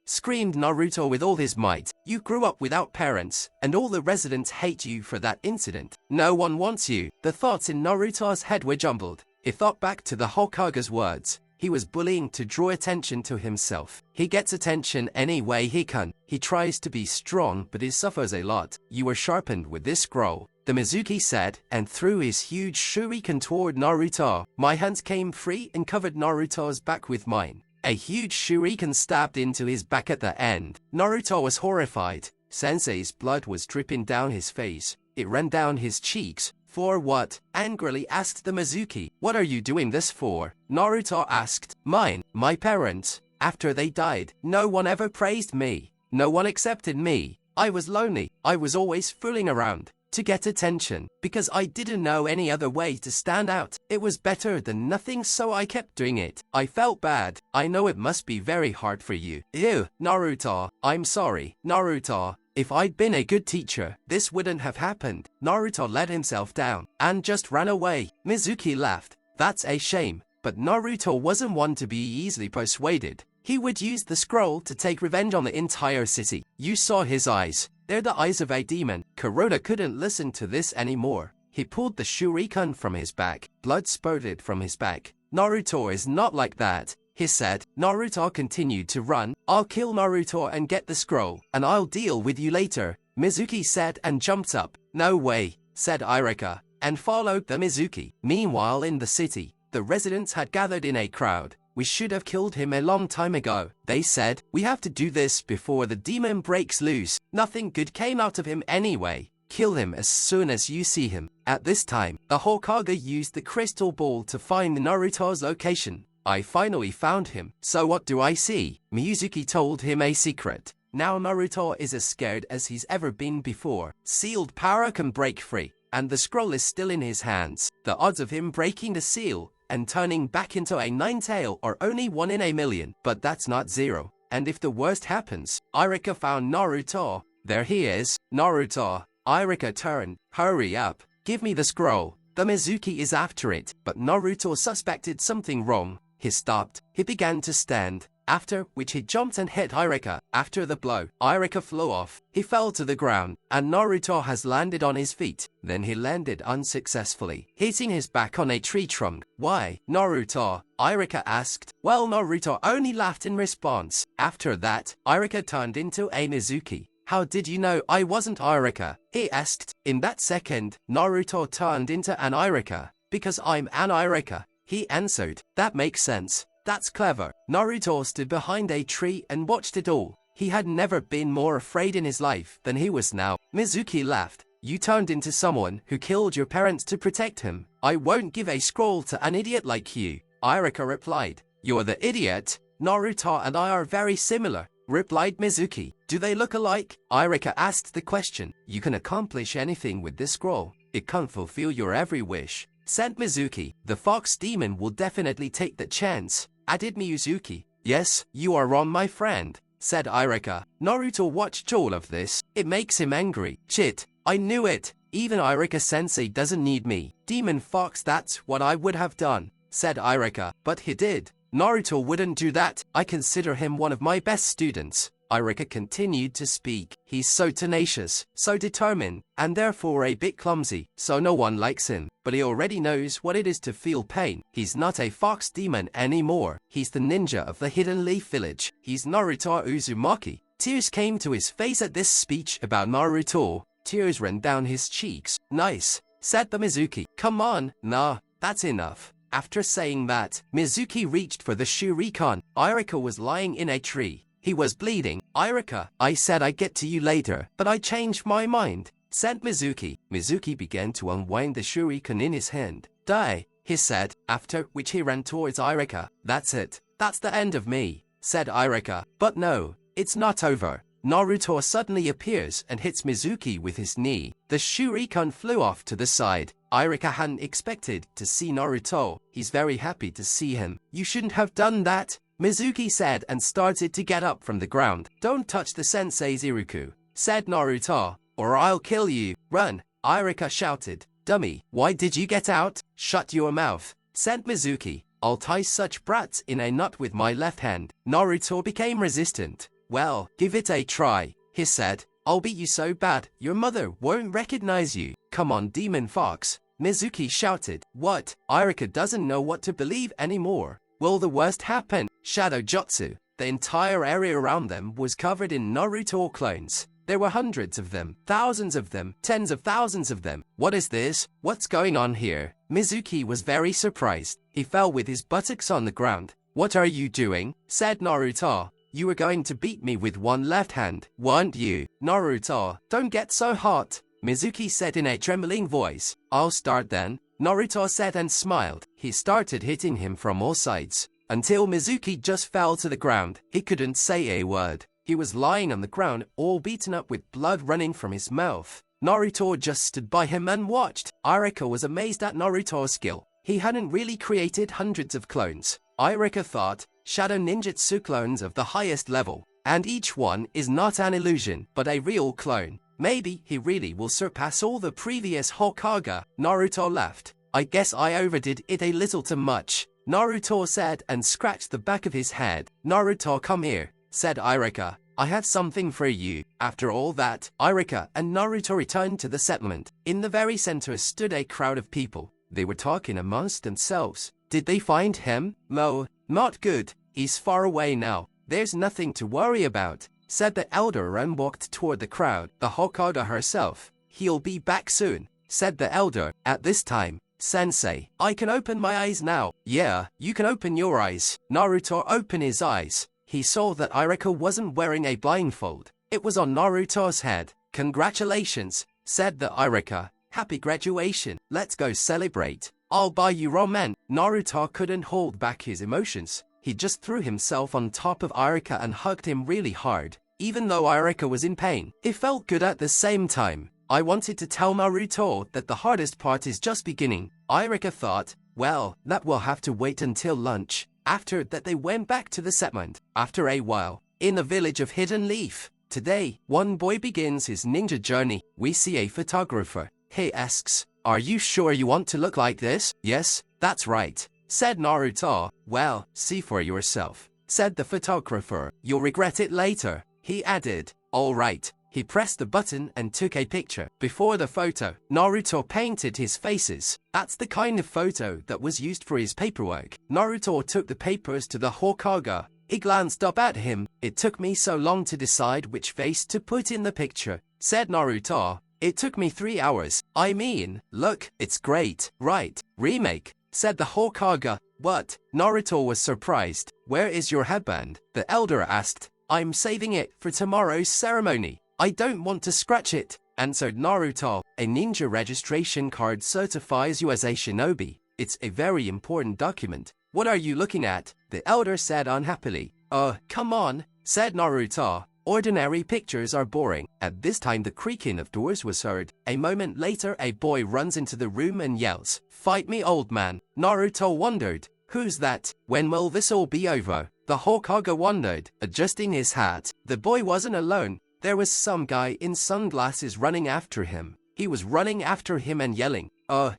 Speaker 1: screamed Naruto with all his might. You grew up without parents, and all the residents hate you for that incident. No one wants you. The thoughts in Naruto's head were jumbled. He thought back to the Hokage's words. He was bullying to draw attention to himself. He gets attention any way he can. He tries to be strong, but he suffers a lot. You were sharpened with this scroll, the Mizuki said, and threw his huge shuriken toward Naruto. My hands came free and covered Naruto's back with mine. A huge shuriken stabbed into his back at the end. Naruto was horrified. Sensei's blood was dripping down his face. It ran down his cheeks. For what? Angrily asked the Mizuki. What are you doing this for? Naruto asked. My parents. After they died, no one ever praised me. No one accepted me. I was lonely. I was always fooling around to get attention because I didn't know any other way to stand out. It was better than nothing, so I kept doing it. I felt bad. I know it must be very hard for you. Ew, Naruto. I'm sorry, Naruto. If I'd been a good teacher, this wouldn't have happened. Naruto let himself down and just ran away. Mizuki laughed. That's a shame, but Naruto wasn't one to be easily persuaded. He would use the scroll to take revenge on the entire city. You saw his eyes. They're the eyes of a demon. Kuroda couldn't listen to this anymore. He pulled the shuriken from his back. Blood spurted from his back. Naruto is not like that, he said. Naruto continued to run. I'll kill Naruto and get the scroll, and I'll deal with you later, Mizuki said and jumped up. No way, said Irika, and followed the Mizuki. Meanwhile in the city, the residents had gathered in a crowd. We should have killed him a long time ago, they said. We have to do this before the demon breaks loose. Nothing good came out of him anyway. Kill him as soon as you see him. At this time, the Hokage used the crystal ball to find Naruto's location. I finally found him. So what do I see? Mizuki told him a secret. Now Naruto is as scared as he's ever been before. Sealed power can break free, and the scroll is still in his hands. The odds of him breaking the seal and turning back into a nine-tail are only 1 in a million, but that's not 0. And if the worst happens, Irika found Naruto. There he is. Naruto. Irika turned. Hurry up. Give me the scroll. The Mizuki is after it. But Naruto suspected something wrong. He stopped. He began to stand. After which he jumped and hit Irika. After the blow, Irika flew off. He fell to the ground, and Naruto has landed on his feet. Then he landed unsuccessfully, hitting his back on a tree trunk. Why, Naruto? Irika asked. Well, Naruto only laughed in response. After that, Irika turned into a Mizuki. How did you know I wasn't Irika? He asked. In that second, Naruto turned into an Irika. Because I'm an Irika, he answered. That makes sense. That's clever. Naruto stood behind a tree and watched it all. He had never been more afraid in his life than he was now. Mizuki laughed. You turned into someone who killed your parents to protect him. I won't give a scroll to an idiot like you, Irika replied. You're the idiot. Naruto and I are very similar, replied Mizuki. Do they look alike? Irika asked the question. You can accomplish anything with this scroll. It can fulfill your every wish, said Mizuki. The fox demon will definitely take the chance, added Mizuki. Yes, you are wrong, my friend, said Irika. Naruto watched all of this. It makes him angry. Shit, I knew it. Even Irika-sensei doesn't need me. Demon Fox, that's what I would have done, said Irika. But he did. Naruto wouldn't do that. I consider him one of my best students. Irika continued to speak. He's so tenacious, so determined, and therefore a bit clumsy, so no one likes him. But he already knows what it is to feel pain. He's not a fox demon anymore. He's the ninja of the Hidden Leaf Village. He's Naruto Uzumaki. Tears came to his face at this speech about Naruto. Tears ran down his cheeks. Nice, said the Mizuki. Come on, nah, that's enough. After saying that, Mizuki reached for the shuriken. Irika was lying in a tree. He was bleeding. Irika, I said I'd get to you later, but I changed my mind, said Mizuki. Mizuki began to unwind the shuriken in his hand. Die, he said, after which he ran towards Irika. That's it. That's the end of me, said Irika. But no, it's not over. Naruto suddenly appears and hits Mizuki with his knee. The shuriken flew off to the side. Irika hadn't expected to see Naruto. He's very happy to see him. You shouldn't have done that, Mizuki said and started to get up from the ground. Don't touch the sensei's Iruku, said Naruto, or I'll kill you. Run, Irika shouted. Dummy, why did you get out? Shut your mouth, said Mizuki. I'll tie such brats in a knot with my left hand. Naruto became resistant. Well, give it a try, he said. I'll beat you so bad, your mother won't recognize you. Come on, Demon Fox, Mizuki shouted. What? Irika doesn't know what to believe anymore. Will the worst happen? Shadow Jutsu. The entire area around them was covered in Naruto clones. There were hundreds of them, thousands of them, tens of thousands of them. What is this? What's going on here? Mizuki was very surprised. He fell with his buttocks on the ground. What are you doing? Said Naruto. You were going to beat me with one left hand, weren't you? Naruto, don't get so hot, Mizuki said in a trembling voice. I'll start then, Naruto said and smiled. He started hitting him from all sides, until Mizuki just fell to the ground. He couldn't say a word. He was lying on the ground, all beaten up with blood running from his mouth. Naruto just stood by him and watched. Irika was amazed at Naruto's skill. He hadn't really created hundreds of clones. Irika thought, shadow ninjutsu clones of the highest level, and each one is not an illusion, but a real clone. Maybe he really will surpass all the previous Hokage. Naruto laughed. I guess I overdid it a little too much, Naruto said and scratched the back of his head. Naruto, come here, said Irika. I have something for you. After all that, Irika and Naruto returned to the settlement. In the very center stood a crowd of people. They were talking amongst themselves. Did they find him? No, not good. He's far away now. There's nothing to worry about, said the elder and walked toward the crowd. The Hokage herself. He'll be back soon, said the elder. At this time, Sensei, I can open my eyes now. Yeah, you can open your eyes. Naruto opened his eyes. He saw that Irika wasn't wearing a blindfold. It was on Naruto's head. Congratulations, said the Irika. Happy graduation. Let's go celebrate. I'll buy you ramen. Naruto couldn't hold back his emotions. He just threw himself on top of Irika and hugged him really hard. Even though Irika was in pain, it felt good at the same time. I wanted to tell Naruto that the hardest part is just beginning. Irika thought, well, that will have to wait until lunch. After that they went back to the settlement. After a while, in the village of Hidden Leaf. Today, one boy begins his ninja journey. We see a photographer. He asks, are you sure you want to look like this? Yes, that's right, said Naruto. Well, see for yourself, said the photographer. You'll regret it later, he added. All right. He pressed the button and took a picture. Before the photo, Naruto painted his faces. That's the kind of photo that was used for his paperwork. Naruto took the papers to the Hokage. He glanced up at him. It took me so long to decide which face to put in the picture, said Naruto. It took me 3 hours. I mean, look, it's great, right? Remake, said the Hokage. What? Naruto was surprised. Where is your headband? The elder asked. I'm saving it for tomorrow's ceremony. I don't want to scratch it, answered Naruto. A ninja registration card certifies you as a shinobi. It's a very important document. What are you looking at? The elder said unhappily. Come on, said Naruto. Ordinary pictures are boring. At this time the creaking of doors was heard. A moment later a boy runs into the room and yells, "Fight me, old man." Naruto wondered, "Who's that? When will this all be over?" The Hokage wondered, adjusting his hat. The boy wasn't alone. There was some guy in sunglasses running after him. He was running after him and yelling,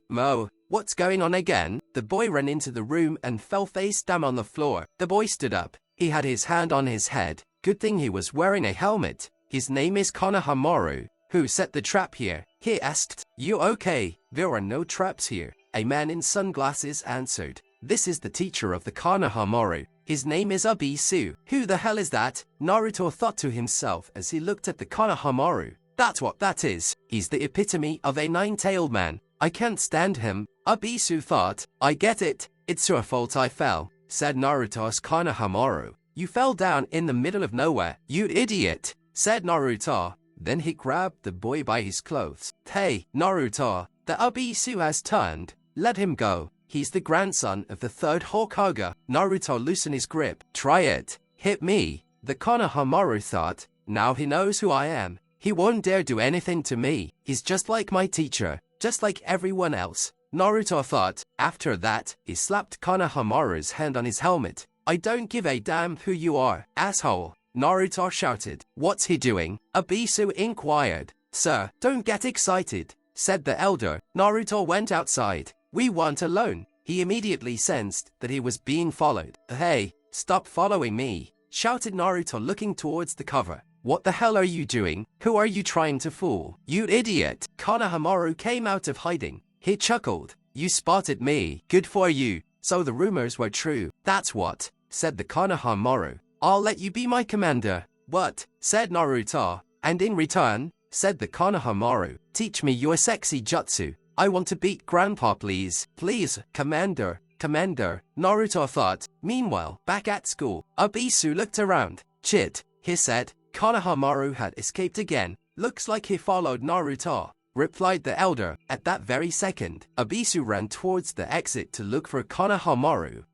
Speaker 1: Mo, what's going on again?" The boy ran into the room and fell face down on the floor. The boy stood up. He had his hand on his head. Good thing he was wearing a helmet. His name is Konoha. "Who set the trap here?" he asked. "You okay? There are no traps here," a man in sunglasses answered. "This is the teacher of the Konoha. His name is Abisu." "Who the hell is that?" Naruto thought to himself as he looked at the Konoha. "That's what that is. He's the epitome of a nine-tailed man. I can't stand him." Abisu thought. "I get it. It's your fault I fell," said Naruto's Konoha. "You fell down in the middle of nowhere, you idiot," said Naruto. Then he grabbed the boy by his clothes. "Hey, Naruto, the Abisu has turned. Let him go. He's the grandson of the third Hokage." Naruto loosened his grip. "Try it. Hit me." The Konoha thought. "Now he knows who I am. He won't dare do anything to me. He's just like my teacher, just like everyone else." Naruto thought. After that, he slapped Konohamaru's hand on his helmet. "I don't give a damn who you are, asshole," Naruto shouted. "What's he doing?" Abisu inquired. "Sir, don't get excited," said the elder. Naruto went outside. "We weren't alone." He immediately sensed that he was being followed. "Hey, stop following me," shouted Naruto looking towards the cover. "What the hell are you doing? Who are you trying to fool? You idiot." Konohamaru came out of hiding. He chuckled. "You spotted me. Good for you. So the rumors were true. That's what," said the Konoha. "I'll let you be my commander." "What?" said Naruto. "And in return," said the Konoha, "teach me your sexy jutsu. I want to beat Grandpa, please." "Please, Commander, Commander," Naruto thought. Meanwhile, back at school, Abisu looked around. "Chit," he said. Konoha had escaped again. "Looks like he followed Naruto," replied the elder. At that very second, Abisu ran towards the exit to look for Konoha.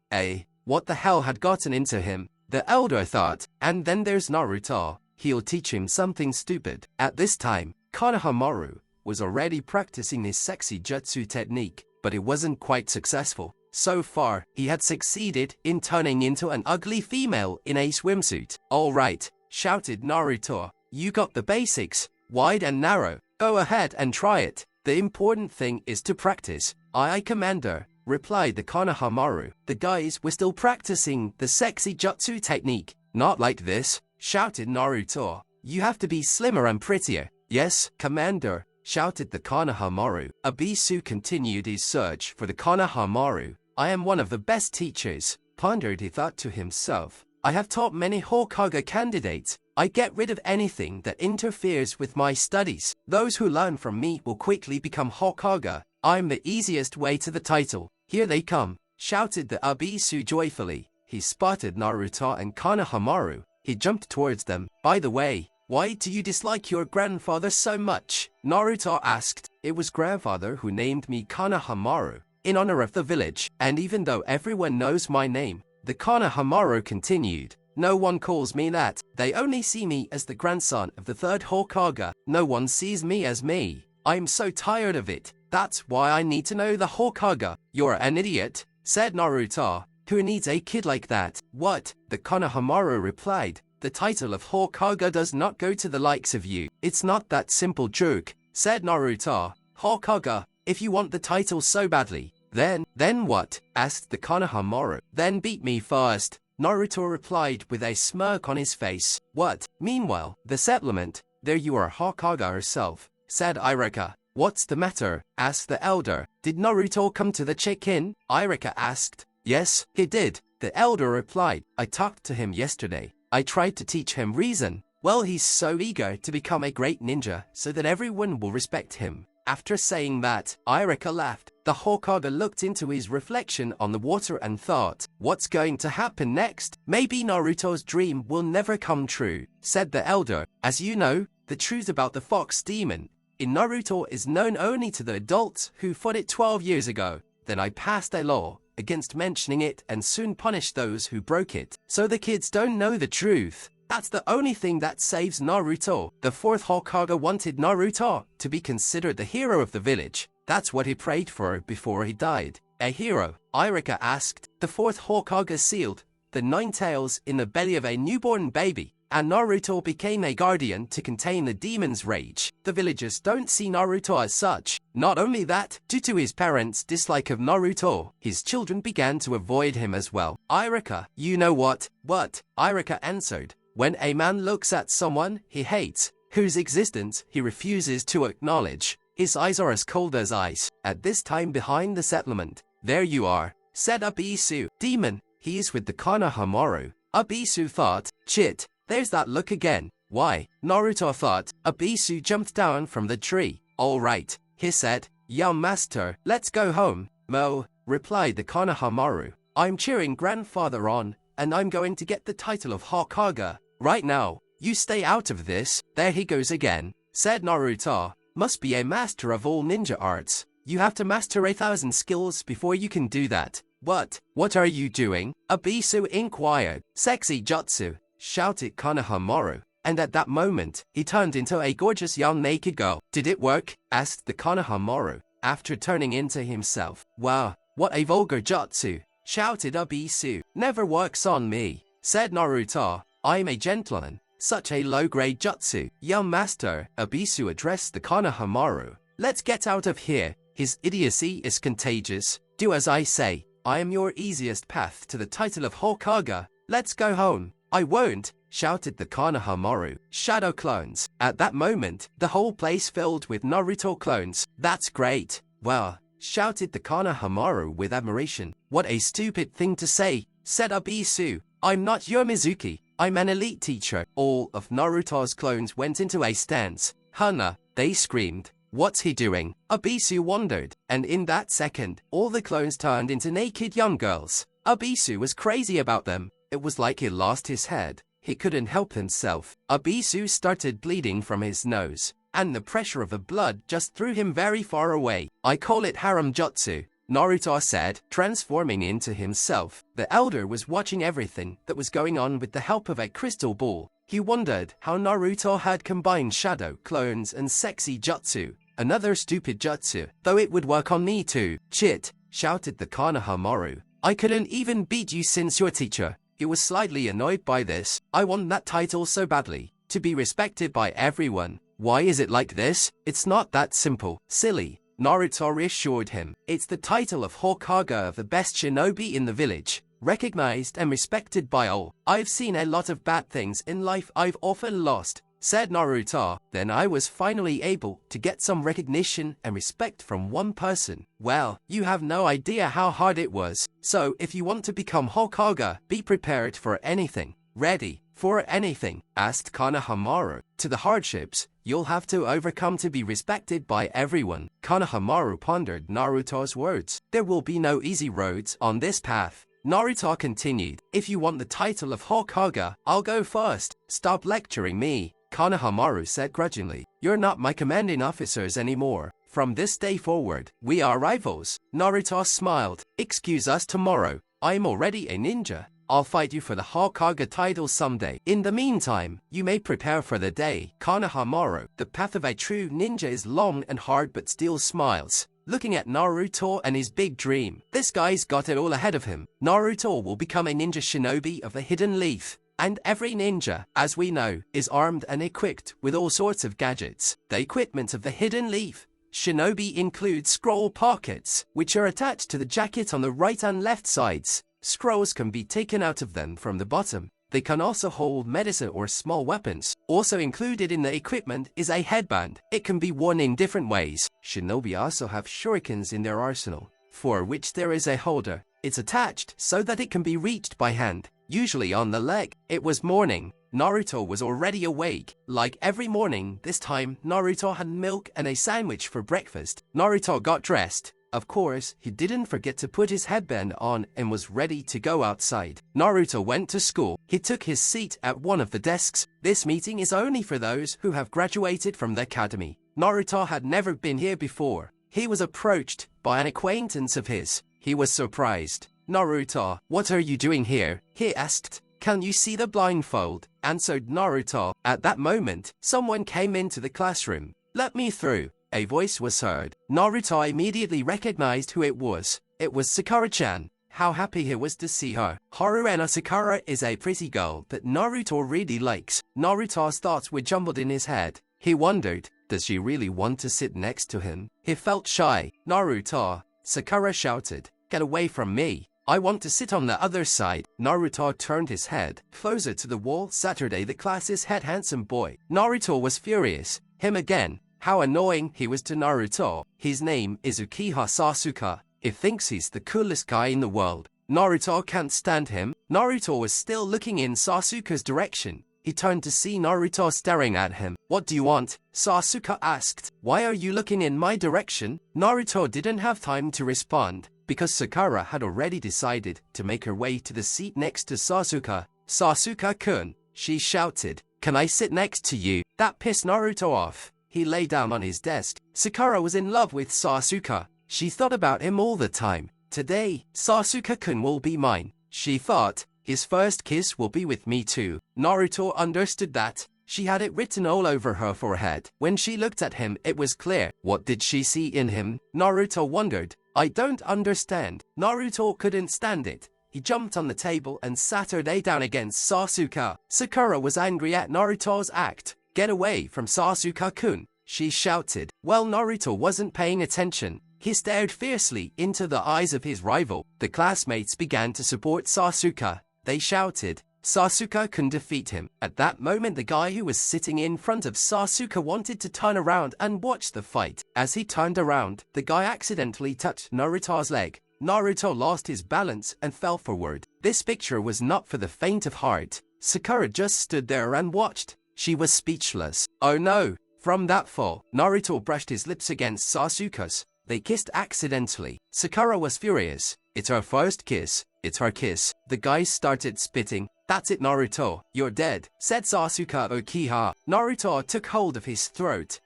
Speaker 1: What the hell had gotten into him? The elder thought. And then there's Naruto. He'll teach him something stupid. At this time, Konoha was already practicing his sexy jutsu technique, but it wasn't quite successful. So far, he had succeeded in turning into an ugly female in a swimsuit. "All right," shouted Naruto. "You got the basics, wide and narrow. Go ahead and try it. The important thing is to practice." "Aye, Commander," replied the Konoha. The guys were still practicing the sexy jutsu technique. "Not like this," shouted Naruto. "You have to be slimmer and prettier." "Yes, Commander," shouted the Konoha. Abisu continued his search for the Konoha. "I am one of the best teachers," pondered he thought to himself. "I have taught many Hokage candidates. I get rid of anything that interferes with my studies. Those who learn from me will quickly become Hokage. I'm the easiest way to the title. Here they come," shouted the Abisu joyfully. He spotted Naruto and Konoha. He jumped towards them. "By the way, why do you dislike your grandfather so much?" Naruto asked. "It was grandfather who named me Konoha, in honor of the village. And even though everyone knows my name," the Konoha continued, "no one calls me that. They only see me as the grandson of the third Hokage. No one sees me as me. I'm so tired of it. That's why I need to know the Hokage." "You're an idiot," said Naruto. "Who needs a kid like that?" "What?" the Konoha replied. "The title of Hokage does not go to the likes of you." "It's not that simple, jerk," said Naruto. "Hokage, if you want the title so badly, then what?" asked the Konoha. "Then beat me first," Naruto replied with a smirk on his face. "What?" Meanwhile, the settlement. "There you are, Hokage herself," said Ireka. "What's the matter?" asked the elder. "Did Naruto come to the check-in?" Ireka asked. "Yes, he did," the elder replied. "I talked to him yesterday. I tried to teach him reason. Well, he's so eager to become a great ninja so that everyone will respect him." After saying that, Ireka laughed. The Hokage looked into his reflection on the water and thought, "What's going to happen next? Maybe Naruto's dream will never come true," said the elder. "As you know, the truth about the fox demon in Naruto is known only to the adults who fought it 12 years ago. Then I passed a law against mentioning it and soon punished those who broke it, so the kids don't know the truth. That's the only thing that saves Naruto. The fourth Hokage wanted Naruto to be considered the hero of the village. That's what he prayed for before he died. A hero, Irika asked. The fourth Hokage sealed the 9 tails in the belly of a newborn baby, and Naruto became a guardian to contain the demon's rage. The villagers don't see Naruto as such. Not only that, due to his parents' dislike of Naruto, his children began to avoid him as well. Irika, you know what? What? Irika answered. When a man looks at someone he hates, whose existence he refuses to acknowledge, his eyes are as cold as ice. At this time behind the settlement, there you are, said Abisu. Demon, he's with the Konoha. Abisu thought, shit, there's that look again. Why? Naruto thought. Abisu jumped down from the tree. All right, he said. Young master, let's go home. Mo, replied the Konoha. I'm cheering grandfather on, and I'm going to get the title of Hokage. Right now, you stay out of this. There he goes again, said Naruto. Must be a master of all ninja arts. You have to master 1,000 skills before you can do that. What are you doing? Abisu inquired. Sexy jutsu, shouted Konoha, and at that moment, he turned into a gorgeous young naked girl. Did it work? Asked the Konoha, after turning into himself. Wow, what a vulgar jutsu, shouted Abisu. Never works on me, said Naruto. I'm a gentleman. Such a low-grade jutsu. Young master, Abisu addressed the Konoha. Let's get out of here. His idiocy is contagious. Do as I say. I am your easiest path to the title of Hokage. Let's go home. I won't, shouted the Konoha. Shadow clones. At that moment, the whole place filled with Naruto clones. That's great. Well, shouted the Konoha with admiration. What a stupid thing to say, said Abisu. I'm not your Mizuki. I'm an elite teacher. All of Naruto's clones went into a stance. Hana, they screamed. What's he doing? Abisu wondered, and in that second, all the clones turned into naked young girls. Abisu was crazy about them. It was like he lost his head. He couldn't help himself. Abisu started bleeding from his nose, and the pressure of the blood just threw him very far away. I call it harem jutsu, Naruto said, transforming into himself. The elder was watching everything that was going on with the help of a crystal ball. He wondered how Naruto had combined shadow, clones, and sexy jutsu. Another stupid jutsu, though it would work on me too. Shit, shouted the Konoha. I couldn't even beat you since your teacher. He was slightly annoyed by this. I want that title so badly, to be respected by everyone. Why is it like this? It's not that simple, silly. Naruto reassured him. It's the title of Hokage of the best shinobi in the village, recognized and respected by all. I've seen a lot of bad things in life I've often lost, said Naruto. Then I was finally able to get some recognition and respect from one person. Well, you have no idea how hard it was. So if you want to become Hokage, be prepared for anything. Ready for anything? Asked Konoha. To the hardships you'll have to overcome to be respected by everyone. Konoha pondered Naruto's words. There will be no easy roads on this path. Naruto continued. If you want the title of Hokage, I'll go first. Stop lecturing me, Konoha said grudgingly. You're not my commanding officers anymore. From this day forward, we are rivals. Naruto smiled. Excuse us tomorrow. I'm already a ninja. I'll fight you for the Hokage title someday. In the meantime, you may prepare for the day. Konoha. The path of a true ninja is long and hard, but still smiles, looking at Naruto and his big dream. This guy's got it all ahead of him. Naruto will become a ninja shinobi of the hidden leaf. And every ninja, as we know, is armed and equipped with all sorts of gadgets. The equipment of the hidden leaf shinobi includes scroll pockets, which are attached to the jacket on the right and left sides. Scrolls can be taken out of them from the bottom. They can also hold medicine or small weapons. Also included in the equipment is a headband. It can be worn in different ways. Shinobi also have shurikens in their arsenal, for which there is a holder. It's attached so that it can be reached by hand, usually on the leg. It was morning. Naruto was already awake. Like every morning, this time Naruto had milk and a sandwich for breakfast. Naruto got dressed. Of course, he didn't forget to put his headband on and was ready to go outside. Naruto went to school. He took his seat at one of the desks. This meeting is only for those who have graduated from the academy. Naruto had never been here before. He was approached by an acquaintance of his. He was surprised. "Naruto, what are you doing here?" he asked. "Can you see the blindfold?" answered Naruto. At that moment, someone came into the classroom. "Let me through," a voice was heard. Naruto immediately recognized who it was. It was Sakura-chan. How happy he was to see her. Harueno Sakura is a pretty girl that Naruto really likes. Naruto's thoughts were jumbled in his head. He wondered, does she really want to sit next to him? He felt shy. "Naruto," Sakura shouted, "get away from me. I want to sit on the other side." Naruto turned his head. Closer to the wall, Saturday the class's head handsome boy. Naruto was furious. Him again. How annoying he was to Naruto. His name is Uchiha Sasuke. He thinks he's the coolest guy in the world. Naruto can't stand him. Naruto was still looking in Sasuke's direction. He turned to see Naruto staring at him. "What do you want?" Sasuke asked. "Why are you looking in my direction?" Naruto didn't have time to respond, because Sakura had already decided to make her way to the seat next to Sasuke. "Sasuke-kun," she shouted, "can I sit next to you?" That pissed Naruto off. He lay down on his desk. Sakura was in love with Sasuke. She thought about him all the time. "Today, Sasuke-kun will be mine," she thought. "His first kiss will be with me too." Naruto understood that. She had it written all over her forehead. When she looked at him, it was clear. What did she see in him? Naruto wondered. "I don't understand." Naruto couldn't stand it. He jumped on the table and sat her down against Sasuke. Sakura was angry at Naruto's act. "Get away from Sasuke-kun," she shouted. Well, Naruto wasn't paying attention. He stared fiercely into the eyes of his rival. The classmates began to support Sasuke. They shouted, "Sasuke can defeat him." At that moment, the guy who was sitting in front of Sasuke wanted to turn around and watch the fight. As he turned around, the guy accidentally touched Naruto's leg. Naruto lost his balance and fell forward. This picture was not for the faint of heart. Sakura just stood there and watched. She was speechless. Oh no! From that fall, Naruto brushed his lips against Sasuke's. They kissed accidentally. Sakura was furious. It's her first kiss. It's her kiss. The guys started spitting. "That's it, Naruto. You're dead," said Sasuke Uchiha. Naruto took hold of his throat.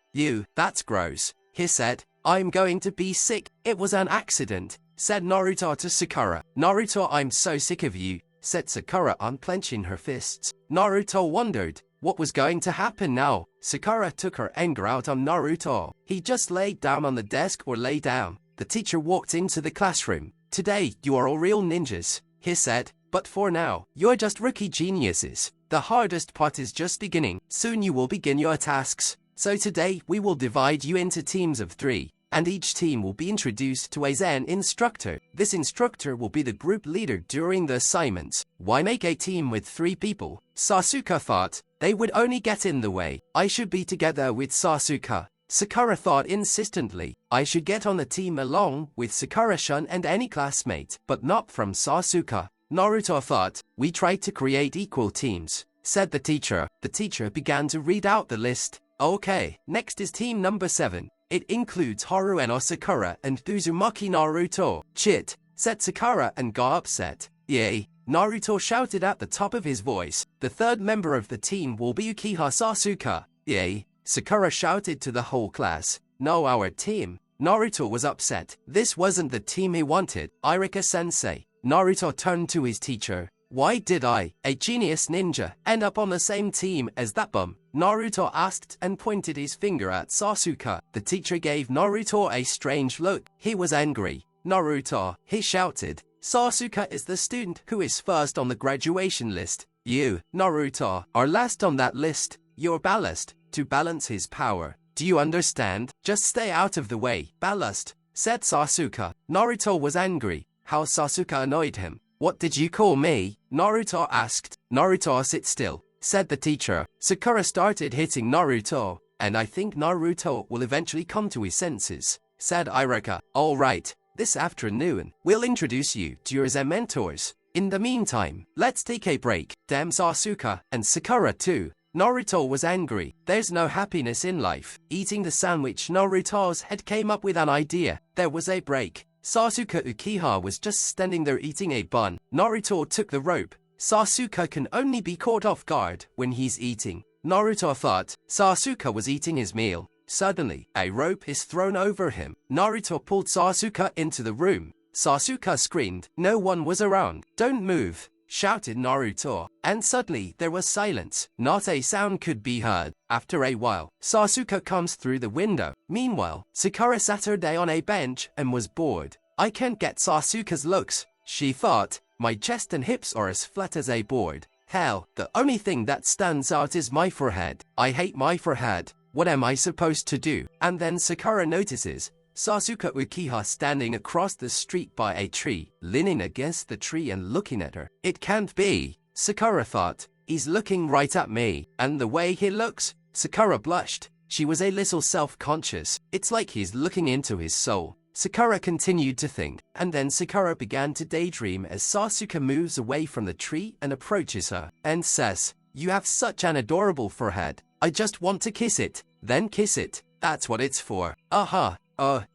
Speaker 1: "That's gross," he said. "I'm going to be sick." "It was an accident," said Naruto to Sakura. "Naruto, I'm so sick of you," said Sakura, unclenching her fists. Naruto wondered what was going to happen now. Sakura took her anger out on Naruto. He just laid down on the desk or lay down. The teacher walked into the classroom. "Today, you are all real ninjas," he said. "But for now, you're just rookie geniuses. The hardest part is just beginning. Soon you will begin your tasks. So today, we will divide you into teams of 3. And each team will be introduced to a Zen instructor. This instructor will be the group leader during the assignments. Why make a team with 3 people? Sasuke thought. They would only get in the way. I should be together with Sasuke. Sakura thought insistently. I should get on the team along with Sakura-shun and any classmate, but not from Sasuke. Naruto thought. We tried to create equal teams, said the teacher. The teacher began to read out the list. Okay, next is team number 7. It includes Harueno Sakura and Uzumaki Naruto. Chit, said Sakura and got upset. Yay, Naruto shouted at the top of his voice. The third member of the team will be Uchiha Sasuke. Yay, Sakura shouted to the whole class. No, our team. Naruto was upset. This wasn't the team he wanted. Irika-sensei. Naruto turned to his teacher. Why did I, a genius ninja, end up on the same team as that bum? Naruto asked and pointed his finger at Sasuke. The teacher gave Naruto a strange look. He was angry. Naruto, he shouted. Sasuke is the student who is first on the graduation list. You, Naruto, are last on that list. You're ballast, to balance his power. Do you understand? Just stay out of the way. Ballast, said Sasuke. Naruto was angry. How Sasuke annoyed him. What did you call me? Naruto asked. Naruto, sit still, said the teacher. Sakura started hitting Naruto, and I think Naruto will eventually come to his senses, said Irika. All right, this afternoon, we'll introduce you to your Zen mentors. In the meantime, let's take a break. Damn Sasuke, and Sakura too. Naruto was angry. There's no happiness in life. Eating the sandwich, Naruto's head came up with an idea. There was a break. Sasuke Uchiha was just standing there eating a bun. Naruto took the rope. Sasuke can only be caught off guard when he's eating. Naruto thought Sasuke was eating his meal, Suddenly, a rope is thrown over him. Naruto pulled Sasuke into the room. Sasuke screamed. No one was around. Don't move, shouted Naruto. And suddenly, there was silence. Not a sound could be heard. After a while, Sasuke comes through the window. Meanwhile, Sakura sat her day on a bench and was bored. I can't get Sasuke's looks, she thought. My chest and hips are as flat as a board. Hell, the only thing that stands out is my forehead. I hate my forehead. What am I supposed to do? And then Sakura notices Sasuke Uchiha standing across the street by a tree, leaning against the tree and looking at her. It can't be, Sakura thought. He's looking right at me. And the way he looks, Sakura blushed. She was a little self-conscious. It's like he's looking into his soul. Sakura continued to think, and then Sakura began to daydream as Sasuke moves away from the tree and approaches her, and says, "You have such an adorable forehead. I just want to kiss it, then kiss it. That's what it's for."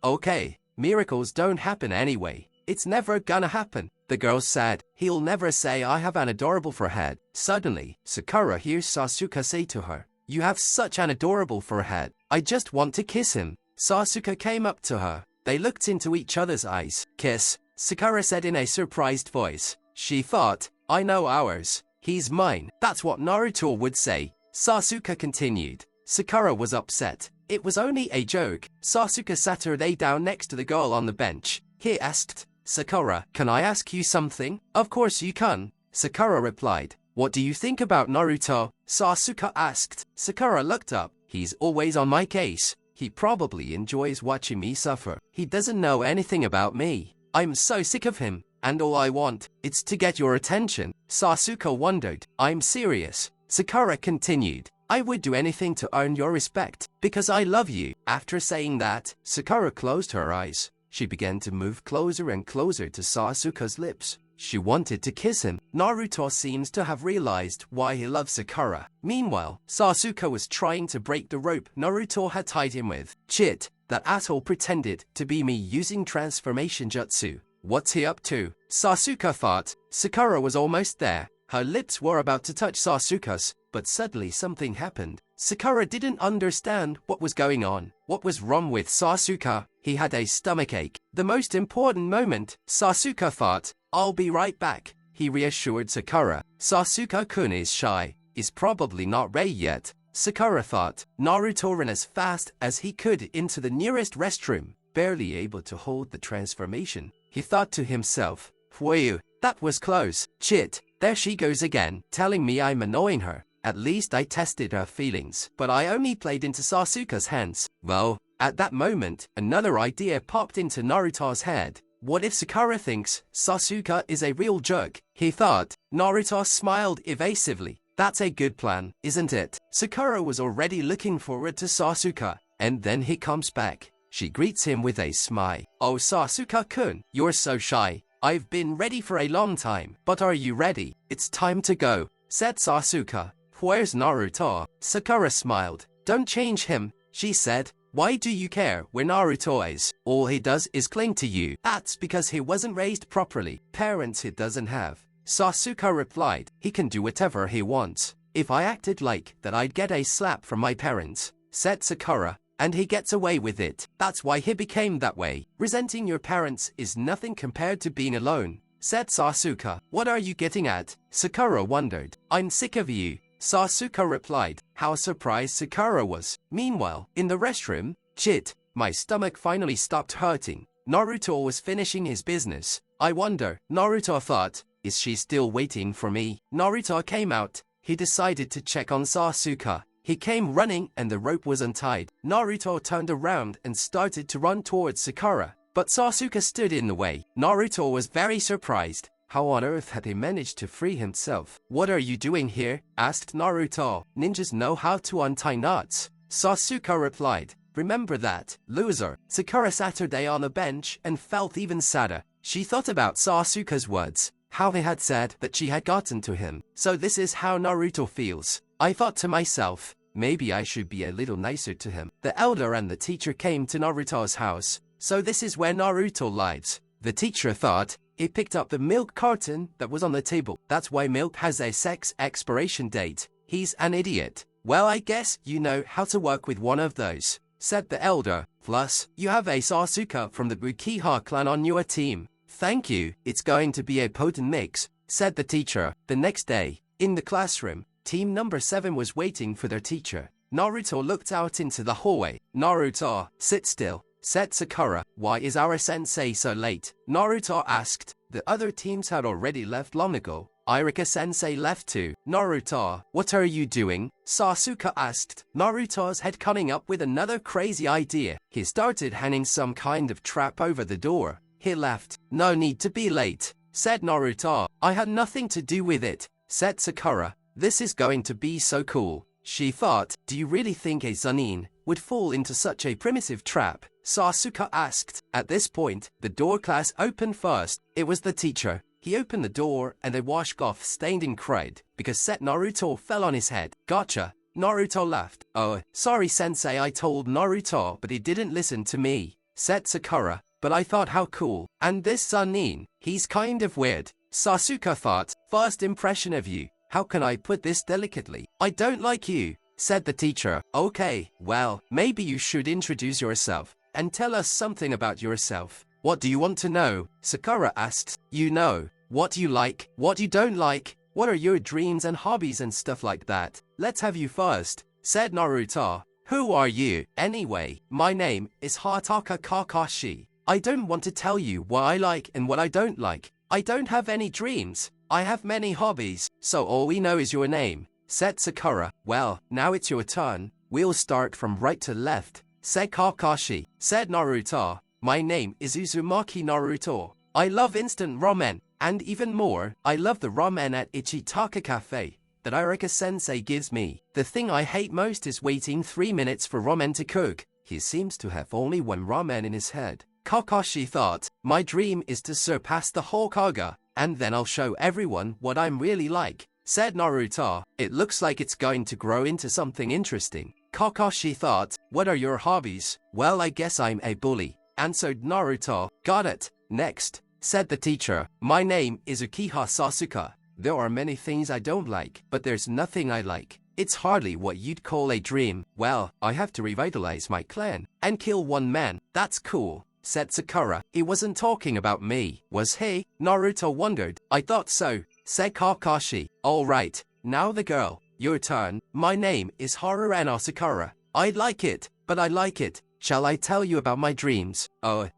Speaker 1: Okay. Miracles don't happen anyway. It's never gonna happen. The girl said, "He'll never say I have an adorable forehead." Suddenly, Sakura hears Sasuke say to her, "You have such an adorable forehead. I just want to kiss him." Sasuke came up to her. They looked into each other's eyes. "Kiss," Sakura said in a surprised voice. She thought, "I know ours. He's mine." That's what Naruto would say. Sasuke continued. Sakura was upset. It was only a joke. Sasuke sat her day down next to the girl on the bench. He asked, "Sakura, can I ask you something?" "Of course you can," Sakura replied. "What do you think about Naruto?" Sasuke asked. Sakura looked up. "He's always on my case. He probably enjoys watching me suffer. He doesn't know anything about me. I'm so sick of him, and all I want is to get your attention." Sasuke wondered. "I'm serious," Sakura continued. "I would do anything to earn your respect, because I love you." After saying that, Sakura closed her eyes. She began to move closer and closer to Sasuke's lips. She wanted to kiss him. Naruto seems to have realized why he loves Sakura. Meanwhile, Sasuke was trying to break the rope Naruto had tied him with. Shit, that asshole pretended to be me using transformation jutsu. What's he up to? Sasuke thought. Sakura was almost there. Her lips were about to touch Sasuke's, but suddenly something happened. Sakura didn't understand what was going on. What was wrong with Sasuke? He had a stomachache. The most important moment, Sasuke thought. "I'll be right back," he reassured Sakura. Sasuke-kun is shy. Is probably not ready yet, Sakura thought. Naruto ran as fast as he could into the nearest restroom, barely able to hold the transformation. He thought to himself, "Phew, that was close. Shit, there she goes again, telling me I'm annoying her. At least I tested her feelings, but I only played into Sasuke's hands." Well, at that moment, another idea popped into Naruto's head. What if Sakura thinks Sasuke is a real jerk? He thought. Naruto smiled evasively. That's a good plan, isn't it? Sakura was already looking forward to Sasuke, and then he comes back. She greets him with a smile. "Oh, Sasuke-kun, you're so shy. I've been ready for a long time, but are you ready? It's time to go," said Sasuke. "Where's Naruto?" Sakura smiled. "Don't change him," she said. "Why do you care where Naruto is? All he does is cling to you." "That's because he wasn't raised properly. Parents he doesn't have," Sasuke replied. "He can do whatever he wants. If I acted like that, I'd get a slap from my parents," said Sakura. "And he gets away with it. That's why he became that way. Resenting your parents is nothing compared to being alone," said Sasuke. "What are you getting at?" Sakura wondered. "I'm sick of you," Sasuke replied. How surprised Sakura was. Meanwhile, in the restroom, shit, my stomach finally stopped hurting. Naruto was finishing his business. I wonder, Naruto thought, is she still waiting for me? Naruto came out. He decided to check on Sasuke. He came running and the rope was untied. Naruto turned around and started to run towards Sakura, but Sasuke stood in the way. Naruto was very surprised. How on earth had he managed to free himself? "What are you doing here?" asked Naruto. "Ninjas know how to untie knots," Sasuke replied. "Remember that, loser." Sakura sat her day on a bench and felt even sadder. She thought about Sasuke's words, how he had said that she had gotten to him. So this is how Naruto feels. I thought to myself, maybe I should be a little nicer to him. The elder and the teacher came to Naruto's house. So this is where Naruto lives. The teacher thought. He picked up the milk carton that was on the table. That's why milk has a sex expiration date. He's an idiot. Well, I guess you know how to work with one of those. said the elder. Plus, you have a Sasuke from the Uchiha clan on your team. Thank you, it's going to be a potent mix, said the teacher. The next day, in the classroom, team number 7 was waiting for their teacher. Naruto looked out into the hallway. Naruto, sit still, said Sakura. Why is our sensei so late? Naruto asked. The other teams had already left long ago. Irika-sensei left too. Naruto, what are you doing? Sasuke asked. Naruto's head coming up with another crazy idea. He started hanging some kind of trap over the door. He left. No need to be late, said Naruto. I had nothing to do with it, said Sakura. This is going to be so cool. She thought, do you really think a Zunin would fall into such a primitive trap? Sasuke asked. At this point, the door class opened first. It was the teacher. He opened the door and a washcloth stained in cried because set Naruto fell on his head. Gotcha. Naruto laughed. Oh, sorry sensei, I told Naruto but he didn't listen to me, said Sakura. But I thought how cool. And this Zunin, he's kind of weird. Sasuke thought, first impression of you. How can I put this delicately? I don't like you, said the teacher. Okay, well, maybe you should introduce yourself and tell us something about yourself. What do you want to know? Sakura asked. You know, what you like, what you don't like, what are your dreams and hobbies and stuff like that. Let's have you first, said Naruto. Who are you? Anyway, my name is Hataka Kakashi. I don't want to tell you what I like and what I don't like. I don't have any dreams. I have many hobbies, so all we know is your name, said Sakura. Well, now it's your turn. We'll start from right to left, said Kakashi. Said Naruto. My name is Uzumaki Naruto. I love instant ramen, and even more, I love the ramen at Ichitaka Cafe that Irika-sensei gives me. The thing I hate most is waiting 3 minutes for ramen to cook. He seems to have only one ramen in his head. Kakashi thought, my dream is to surpass the Hokage, and then I'll show everyone what I'm really like, said Naruto. It looks like it's going to grow into something interesting. Kakashi thought, what are your hobbies? Well, I guess I'm a bully, answered Naruto. Got it. Next, said the teacher. My name is Uchiha Sasuke. There are many things I don't like, but there's nothing I like. It's hardly what you'd call a dream. Well, I have to revitalize my clan and kill one man. That's cool, said Sakura. He wasn't talking about me, was he? Naruto wondered. I thought so, said Kakashi. All right, now the girl. Your turn. My name is Haruano Sakura. I like it, but I like it. Shall I tell you about my dreams? Oh,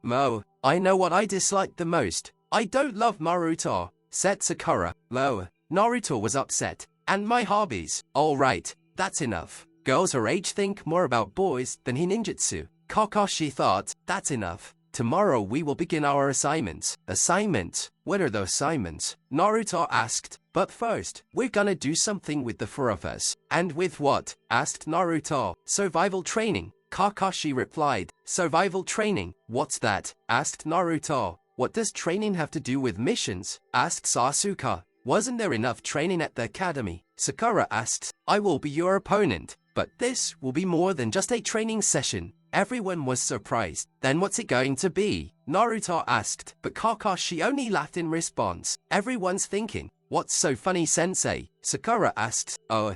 Speaker 1: I know what I dislike the most. I don't love Naruto, said Sakura. Naruto was upset. And my hobbies. All right, that's enough. Girls her age think more about boys than in ninjutsu. Kakashi thought, that's enough. Tomorrow we will begin our assignments. Assignments? What are those assignments? Naruto asked. But first, we're gonna do something with the 4 of us. And with what? Asked Naruto. Survival training. Kakashi replied. Survival training? What's that? Asked Naruto. What does training have to do with missions? Asked Sasuke. Wasn't there enough training at the academy? Sakura asked. I will be your opponent, but this will be more than just a training session. Everyone was surprised. Then what's it going to be? Naruto asked, but Kakashi only laughed in response. Everyone's thinking, what's so funny, sensei? Sakura asked. Oh,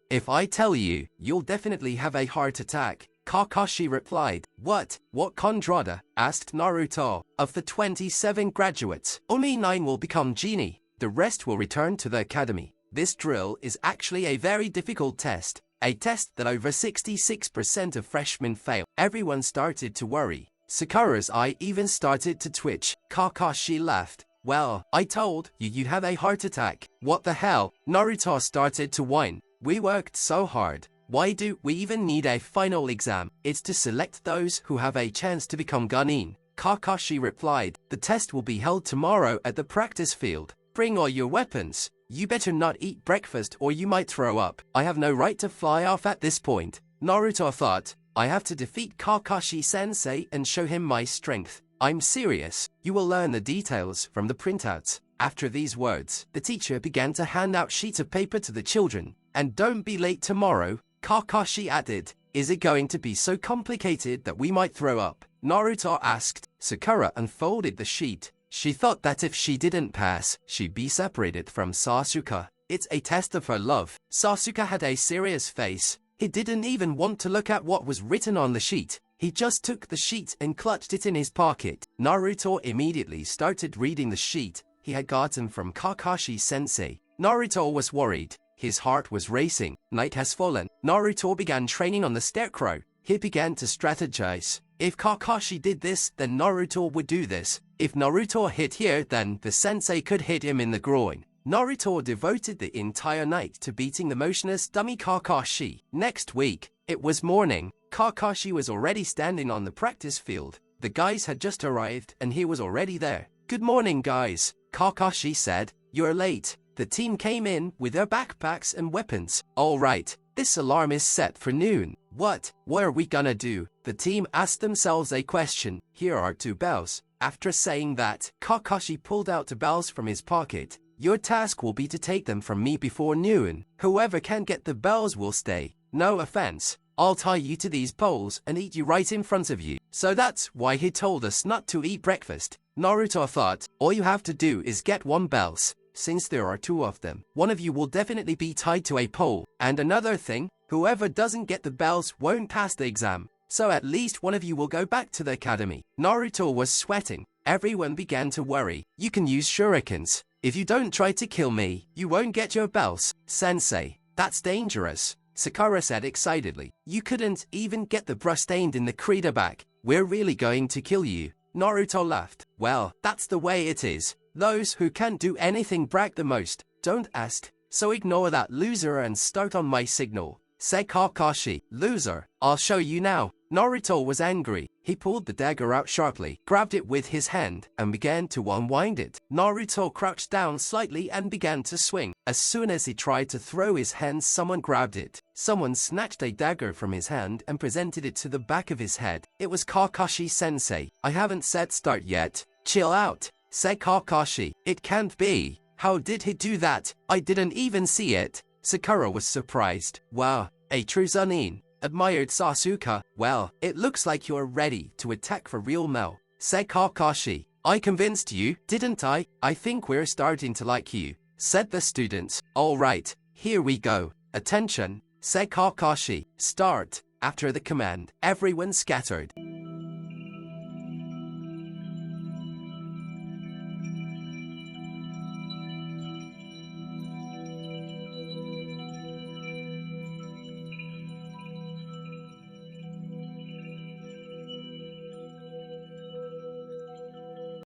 Speaker 1: if I tell you, you'll definitely have a heart attack. Kakashi replied. What Kondrada? Asked Naruto. Of the 27 graduates, only 9 will become genie. The rest will return to the academy. This drill is actually a very difficult test. A test that over 66% of freshmen fail. Everyone started to worry. Sakura's eye even started to twitch. Kakashi laughed. Well, I told you you'd have a heart attack. What the hell? Naruto started to whine. We worked so hard. Why do we even need a final exam? It's to select those who have a chance to become Gunin. Kakashi replied. The test will be held tomorrow at the practice field. Bring all your weapons. You better not eat breakfast or you might throw up. I have no right to fly off at this point. Naruto thought, I have to defeat Kakashi-sensei and show him my strength. I'm serious. You will learn the details from the printouts. After these words, the teacher began to hand out sheets of paper to the children. And don't be late tomorrow, Kakashi added. Is it going to be so complicated that we might throw up? Naruto asked. Sakura unfolded the sheet. She thought that if she didn't pass, she'd be separated from Sasuke. It's a test of her love. Sasuke had a serious face. He didn't even want to look at what was written on the sheet. He just took the sheet and clutched it in his pocket. Naruto immediately started reading the sheet he had gotten from Kakashi-sensei. Naruto was worried. His heart was racing. Night has fallen. Naruto began training on the scarecrow. He began to strategize. If Kakashi did this, then Naruto would do this. If Naruto hit here, then the sensei could hit him in the groin. Naruto devoted the entire night to beating the motionless dummy Kakashi. Next week, it was morning. Kakashi was already standing on the practice field. The guys had just arrived and he was already there. "Good morning, guys," Kakashi said. "You're late." The team came in with their backpacks and weapons. "All right, this alarm is set for noon. What are we gonna do?" The team asked themselves a question. "Here are 2 bells." After saying that, Kakashi pulled out the bells from his pocket. "Your task will be to take them from me before noon. Whoever can get the bells will stay. No offense. I'll tie you to these poles and eat you right in front of you." So that's why he told us not to eat breakfast. Naruto thought, all you have to do is get 1 bells. Since there are 2 of them, one of you will definitely be tied to a pole. And another thing, whoever doesn't get the bells won't pass the exam. So at least one of you will go back to the academy. Naruto was sweating. Everyone began to worry. "You can use shurikens. If you don't try to kill me, you won't get your bells." "Sensei, that's dangerous," Sakura said excitedly. "You couldn't even get the brush stained in the Krita back. We're really going to kill you." Naruto laughed. "Well, that's the way it is. Those who can't do anything brag the most. Don't ask. So ignore that loser and start on my signal," said Kakashi. "Loser, I'll show you now." Naruto was angry. He pulled the dagger out sharply, grabbed it with his hand, and began to unwind it. Naruto crouched down slightly and began to swing. As soon as he tried to throw his hand, someone grabbed it. Someone snatched a dagger from his hand and presented it to the back of his head. It was Kakashi-sensei. "I haven't said start yet. Chill out," said Kakashi. "It can't be. How did he do that? I didn't even see it." Sakura was surprised. "Wow, a true Chunin," admired Sasuke. "Well, it looks like you're ready to attack for real now," said Kakashi. "I convinced you, didn't I? I think we're starting to like you," said the students. "All right, here we go. Attention," said Kakashi. "Start." After the command, everyone scattered.